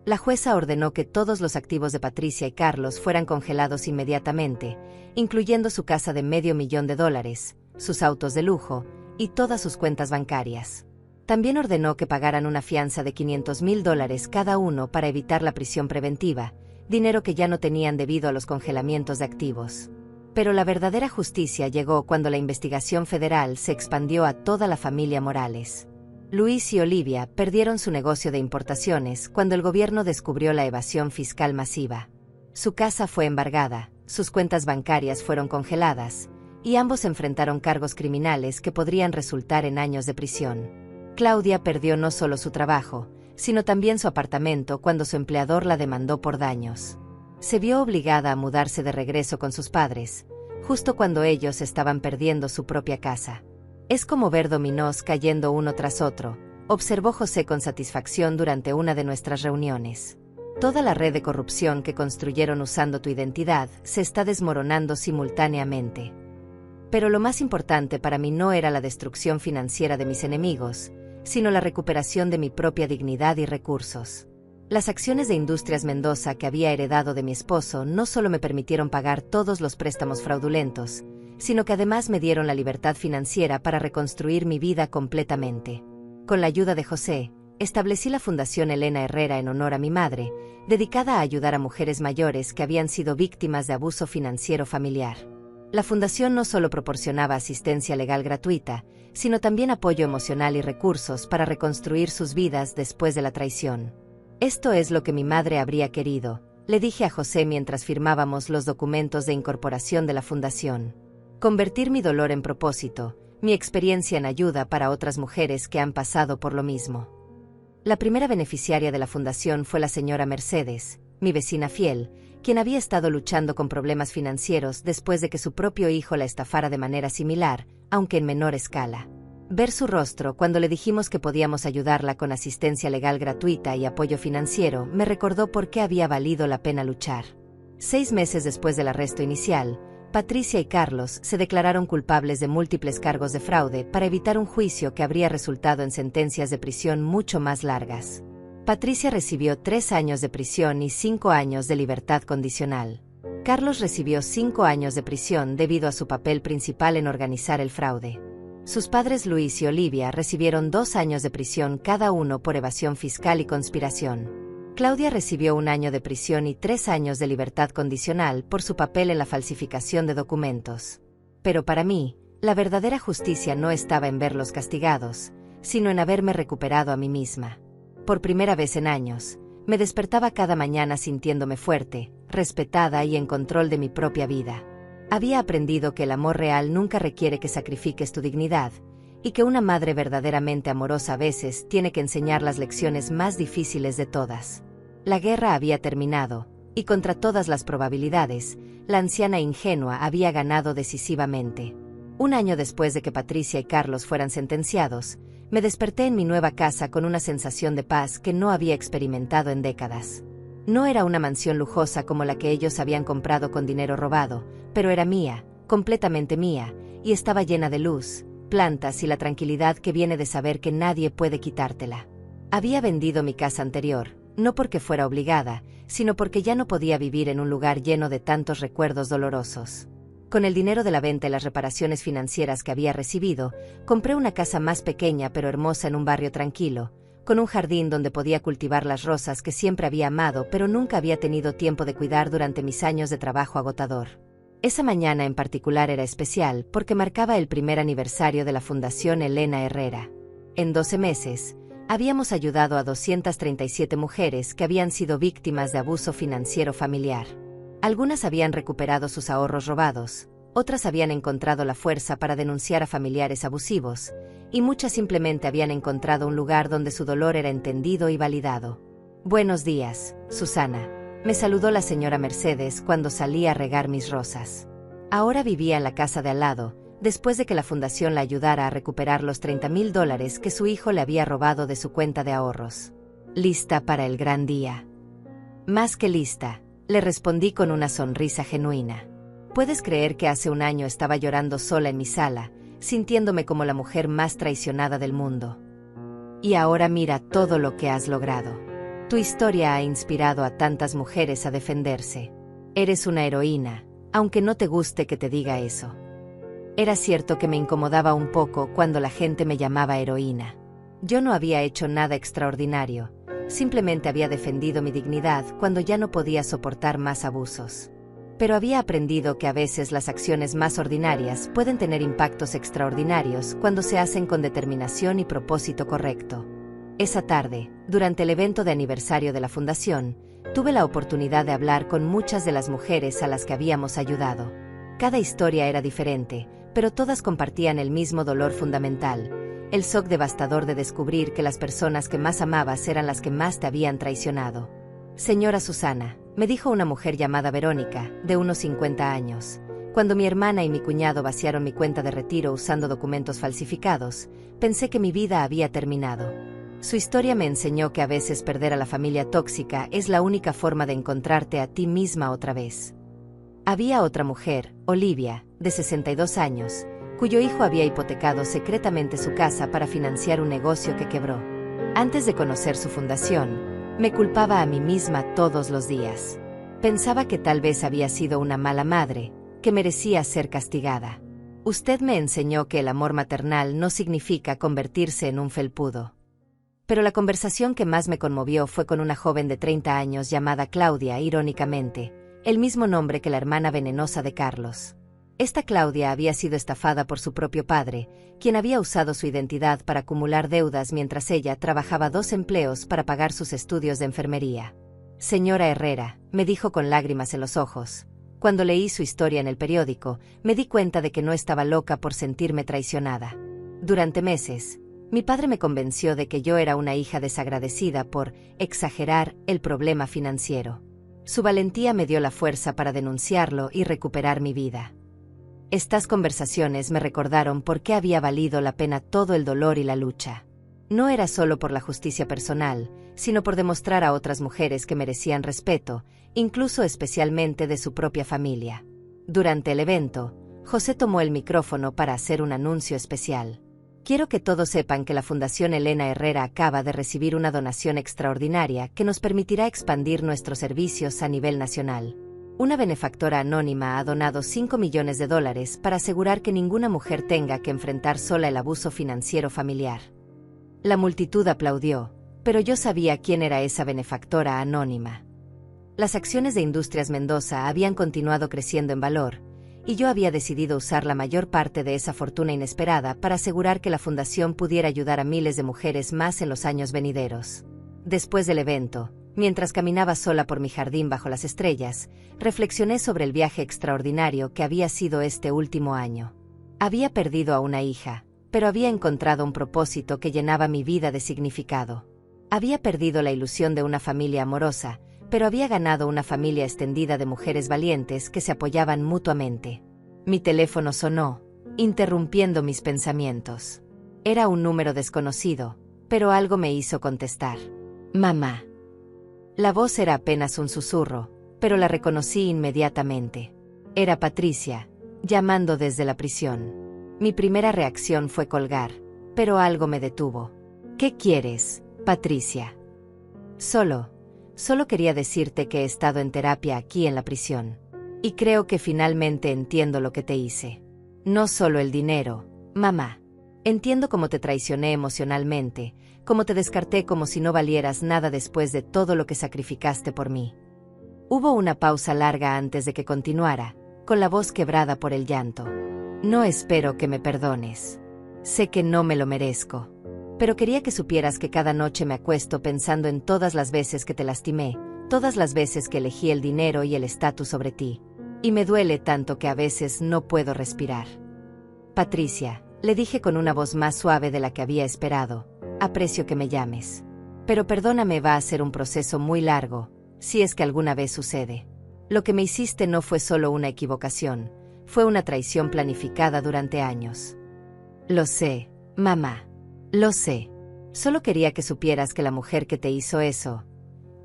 La jueza ordenó que todos los activos de Patricia y Carlos fueran congelados inmediatamente, incluyendo su casa de $500.000, sus autos de lujo y todas sus cuentas bancarias. También ordenó que pagaran una fianza de $500.000 cada uno para evitar la prisión preventiva, dinero que ya no tenían debido a los congelamientos de activos. Pero la verdadera justicia llegó cuando la investigación federal se expandió a toda la familia Morales. Luis y Olivia perdieron su negocio de importaciones cuando el gobierno descubrió la evasión fiscal masiva. Su casa fue embargada, sus cuentas bancarias fueron congeladas, y ambos enfrentaron cargos criminales que podrían resultar en años de prisión. Claudia perdió no solo su trabajo, sino también su apartamento cuando su empleador la demandó por daños. Se vio obligada a mudarse de regreso con sus padres, justo cuando ellos estaban perdiendo su propia casa. Es como ver dominós cayendo uno tras otro, observó José con satisfacción durante una de nuestras reuniones. Toda la red de corrupción que construyeron usando tu identidad se está desmoronando simultáneamente. Pero lo más importante para mí no era la destrucción financiera de mis enemigos, sino la recuperación de mi propia dignidad y recursos. Las acciones de Industrias Mendoza que había heredado de mi esposo no solo me permitieron pagar todos los préstamos fraudulentos, sino que además me dieron la libertad financiera para reconstruir mi vida completamente. Con la ayuda de José, establecí la Fundación Elena Herrera en honor a mi madre, dedicada a ayudar a mujeres mayores que habían sido víctimas de abuso financiero familiar. La fundación no solo proporcionaba asistencia legal gratuita, sino también apoyo emocional y recursos para reconstruir sus vidas después de la traición. Esto es lo que mi madre habría querido, le dije a José mientras firmábamos los documentos de incorporación de la fundación. Convertir mi dolor en propósito, mi experiencia en ayuda para otras mujeres que han pasado por lo mismo. La primera beneficiaria de la fundación fue la señora Mercedes, mi vecina fiel, quien había estado luchando con problemas financieros después de que su propio hijo la estafara de manera similar, aunque en menor escala. Ver su rostro cuando le dijimos que podíamos ayudarla con asistencia legal gratuita y apoyo financiero me recordó por qué había valido la pena luchar. 6 meses después del arresto inicial, Patricia y Carlos se declararon culpables de múltiples cargos de fraude para evitar un juicio que habría resultado en sentencias de prisión mucho más largas. Patricia recibió 3 años de prisión y 5 años de libertad condicional. Carlos recibió 5 años de prisión debido a su papel principal en organizar el fraude. Sus padres Luis y Olivia recibieron 2 años de prisión cada uno por evasión fiscal y conspiración. Claudia recibió 1 año de prisión y 3 años de libertad condicional por su papel en la falsificación de documentos. Pero para mí, la verdadera justicia no estaba en verlos castigados, sino en haberme recuperado a mí misma. Por primera vez en años, me despertaba cada mañana sintiéndome fuerte, respetada y en control de mi propia vida. Había aprendido que el amor real nunca requiere que sacrifiques tu dignidad, y que una madre verdaderamente amorosa a veces tiene que enseñar las lecciones más difíciles de todas. La guerra había terminado, y contra todas las probabilidades, la anciana ingenua había ganado decisivamente. 1 año después de que Patricia y Carlos fueran sentenciados, me desperté en mi nueva casa con una sensación de paz que no había experimentado en décadas. No era una mansión lujosa como la que ellos habían comprado con dinero robado, pero era mía, completamente mía, y estaba llena de luz, plantas y la tranquilidad que viene de saber que nadie puede quitártela. Había vendido mi casa anterior, no porque fuera obligada, sino porque ya no podía vivir en un lugar lleno de tantos recuerdos dolorosos. Con el dinero de la venta y las reparaciones financieras que había recibido, compré una casa más pequeña pero hermosa en un barrio tranquilo, con un jardín donde podía cultivar las rosas que siempre había amado pero nunca había tenido tiempo de cuidar durante mis años de trabajo agotador. Esa mañana en particular era especial porque marcaba el primer aniversario de la Fundación Elena Herrera. En 12 meses, habíamos ayudado a 237 mujeres que habían sido víctimas de abuso financiero familiar. Algunas habían recuperado sus ahorros robados, otras habían encontrado la fuerza para denunciar a familiares abusivos, y muchas simplemente habían encontrado un lugar donde su dolor era entendido y validado. «Buenos días, Susana», me saludó la señora Mercedes cuando salí a regar mis rosas. Ahora vivía en la casa de al lado, después de que la fundación la ayudara a recuperar los $30,000 que su hijo le había robado de su cuenta de ahorros. «¿Lista para el gran día?» «Más que lista», le respondí con una sonrisa genuina. «¿Puedes creer que hace 1 año estaba llorando sola en mi sala, sintiéndome como la mujer más traicionada del mundo? Y ahora mira todo lo que has logrado. Tu historia ha inspirado a tantas mujeres a defenderse. Eres una heroína, aunque no te guste que te diga eso». Era cierto que me incomodaba un poco cuando la gente me llamaba heroína. Yo no había hecho nada extraordinario, simplemente había defendido mi dignidad cuando ya no podía soportar más abusos. Pero había aprendido que a veces las acciones más ordinarias pueden tener impactos extraordinarios cuando se hacen con determinación y propósito correcto. Esa tarde, durante el evento de aniversario de la fundación, tuve la oportunidad de hablar con muchas de las mujeres a las que habíamos ayudado. Cada historia era diferente, pero todas compartían el mismo dolor fundamental, el shock devastador de descubrir que las personas que más amabas eran las que más te habían traicionado. «Señora Susana», me dijo una mujer llamada Verónica, de unos 50 años, «cuando mi hermana y mi cuñado vaciaron mi cuenta de retiro usando documentos falsificados, pensé que mi vida había terminado. Su historia me enseñó que a veces perder a la familia tóxica es la única forma de encontrarte a ti misma otra vez». Había otra mujer, Olivia, de 62 años, cuyo hijo había hipotecado secretamente su casa para financiar un negocio que quebró. Antes de conocer su fundación, me culpaba a mí misma todos los días. Pensaba que tal vez había sido una mala madre, que merecía ser castigada. «Usted me enseñó que el amor maternal no significa convertirse en un felpudo». Pero la conversación que más me conmovió fue con una joven de 30 años llamada Claudia, irónicamente, el mismo nombre que la hermana venenosa de Carlos. Esta Claudia había sido estafada por su propio padre, quien había usado su identidad para acumular deudas mientras ella trabajaba 2 empleos para pagar sus estudios de enfermería. «Señora Herrera», me dijo con lágrimas en los ojos, Cuando leí su historia en el periódico, me di cuenta de que no estaba loca por sentirme traicionada. Durante meses, mi padre me convenció de que yo era una hija desagradecida por exagerar el problema financiero. Su valentía me dio la fuerza para denunciarlo y recuperar mi vida. Estas conversaciones me recordaron por qué había valido la pena todo el dolor y la lucha. No era solo por la justicia personal, sino por demostrar a otras mujeres que merecían respeto, incluso especialmente de su propia familia. Durante el evento, José tomó el micrófono para hacer un anuncio especial. Quiero que todos sepan que la Fundación Elena Herrera acaba de recibir una donación extraordinaria que nos permitirá expandir nuestros servicios a nivel nacional. Una benefactora anónima ha donado $5 millones para asegurar que ninguna mujer tenga que enfrentar sola el abuso financiero familiar. La multitud aplaudió, pero yo sabía quién era esa benefactora anónima. Las acciones de Industrias Mendoza habían continuado creciendo en valor, y yo había decidido usar la mayor parte de esa fortuna inesperada para asegurar que la fundación pudiera ayudar a miles de mujeres más en los años venideros. Después del evento, mientras caminaba sola por mi jardín bajo las estrellas, reflexioné sobre el viaje extraordinario que había sido este último año. Había perdido a una hija, pero había encontrado un propósito que llenaba mi vida de significado. Había perdido la ilusión de una familia amorosa, pero había ganado una familia extendida de mujeres valientes que se apoyaban mutuamente. Mi teléfono sonó, interrumpiendo mis pensamientos. Era un número desconocido, pero algo me hizo contestar. Mamá. La voz era apenas un susurro, pero la reconocí inmediatamente. Era Patricia, llamando desde la prisión. Mi primera reacción fue colgar, pero algo me detuvo. ¿Qué quieres, Patricia? Solo quería decirte que he estado en terapia aquí en la prisión. Y creo que finalmente entiendo lo que te hice. No solo el dinero, mamá. Entiendo cómo te traicioné emocionalmente, cómo te descarté como si no valieras nada después de todo lo que sacrificaste por mí. Hubo una pausa larga antes de que continuara, con la voz quebrada por el llanto. No espero que me perdones. Sé que no me lo merezco. Pero quería que supieras que cada noche me acuesto pensando en todas las veces que te lastimé, todas las veces que elegí el dinero y el estatus sobre ti. Y me duele tanto que a veces no puedo respirar. Patricia, le dije con una voz más suave de la que había esperado, aprecio que me llames. Pero perdóname, va a ser un proceso muy largo, si es que alguna vez sucede. Lo que me hiciste no fue solo una equivocación, fue una traición planificada durante años. Lo sé, mamá. Lo sé. Solo quería que supieras que la mujer que te hizo eso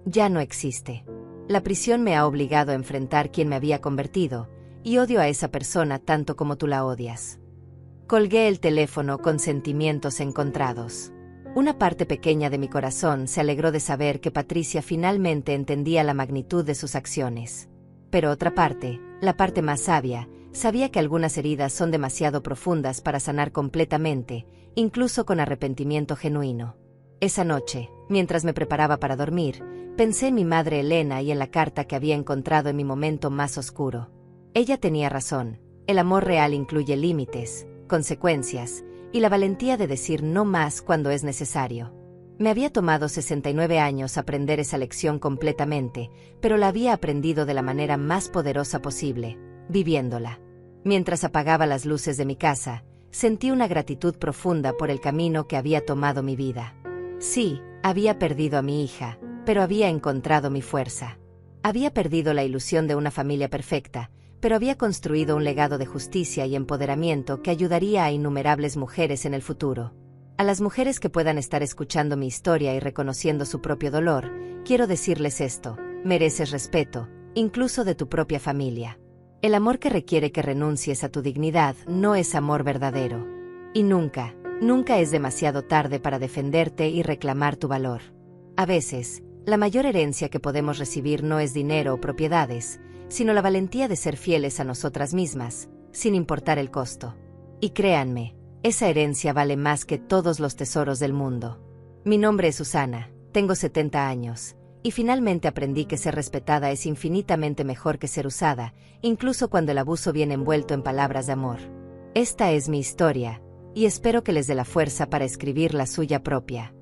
ya no existe. La prisión me ha obligado a enfrentar quién me había convertido, y odio a esa persona tanto como tú la odias. Colgué el teléfono con sentimientos encontrados. Una parte pequeña de mi corazón se alegró de saber que Patricia finalmente entendía la magnitud de sus acciones. Pero otra parte, la parte más sabia, sabía que algunas heridas son demasiado profundas para sanar completamente, incluso con arrepentimiento genuino. Esa noche, mientras me preparaba para dormir, pensé en mi madre Elena y en la carta que había encontrado en mi momento más oscuro. Ella tenía razón, el amor real incluye límites, consecuencias, y la valentía de decir no más cuando es necesario. Me había tomado 69 años aprender esa lección completamente, pero la había aprendido de la manera más poderosa posible, viviéndola. Mientras apagaba las luces de mi casa, sentí una gratitud profunda por el camino que había tomado mi vida. Sí, había perdido a mi hija, pero había encontrado mi fuerza. Había perdido la ilusión de una familia perfecta, pero había construido un legado de justicia y empoderamiento que ayudaría a innumerables mujeres en el futuro. A las mujeres que puedan estar escuchando mi historia y reconociendo su propio dolor, quiero decirles esto: mereces respeto, incluso de tu propia familia. El amor que requiere que renuncies a tu dignidad no es amor verdadero. Y nunca, nunca es demasiado tarde para defenderte y reclamar tu valor. A veces, la mayor herencia que podemos recibir no es dinero o propiedades, sino la valentía de ser fieles a nosotras mismas, sin importar el costo. Y créanme, esa herencia vale más que todos los tesoros del mundo. Mi nombre es Susana, tengo 70 años, y finalmente aprendí que ser respetada es infinitamente mejor que ser usada, incluso cuando el abuso viene envuelto en palabras de amor. Esta es mi historia, y espero que les dé la fuerza para escribir la suya propia.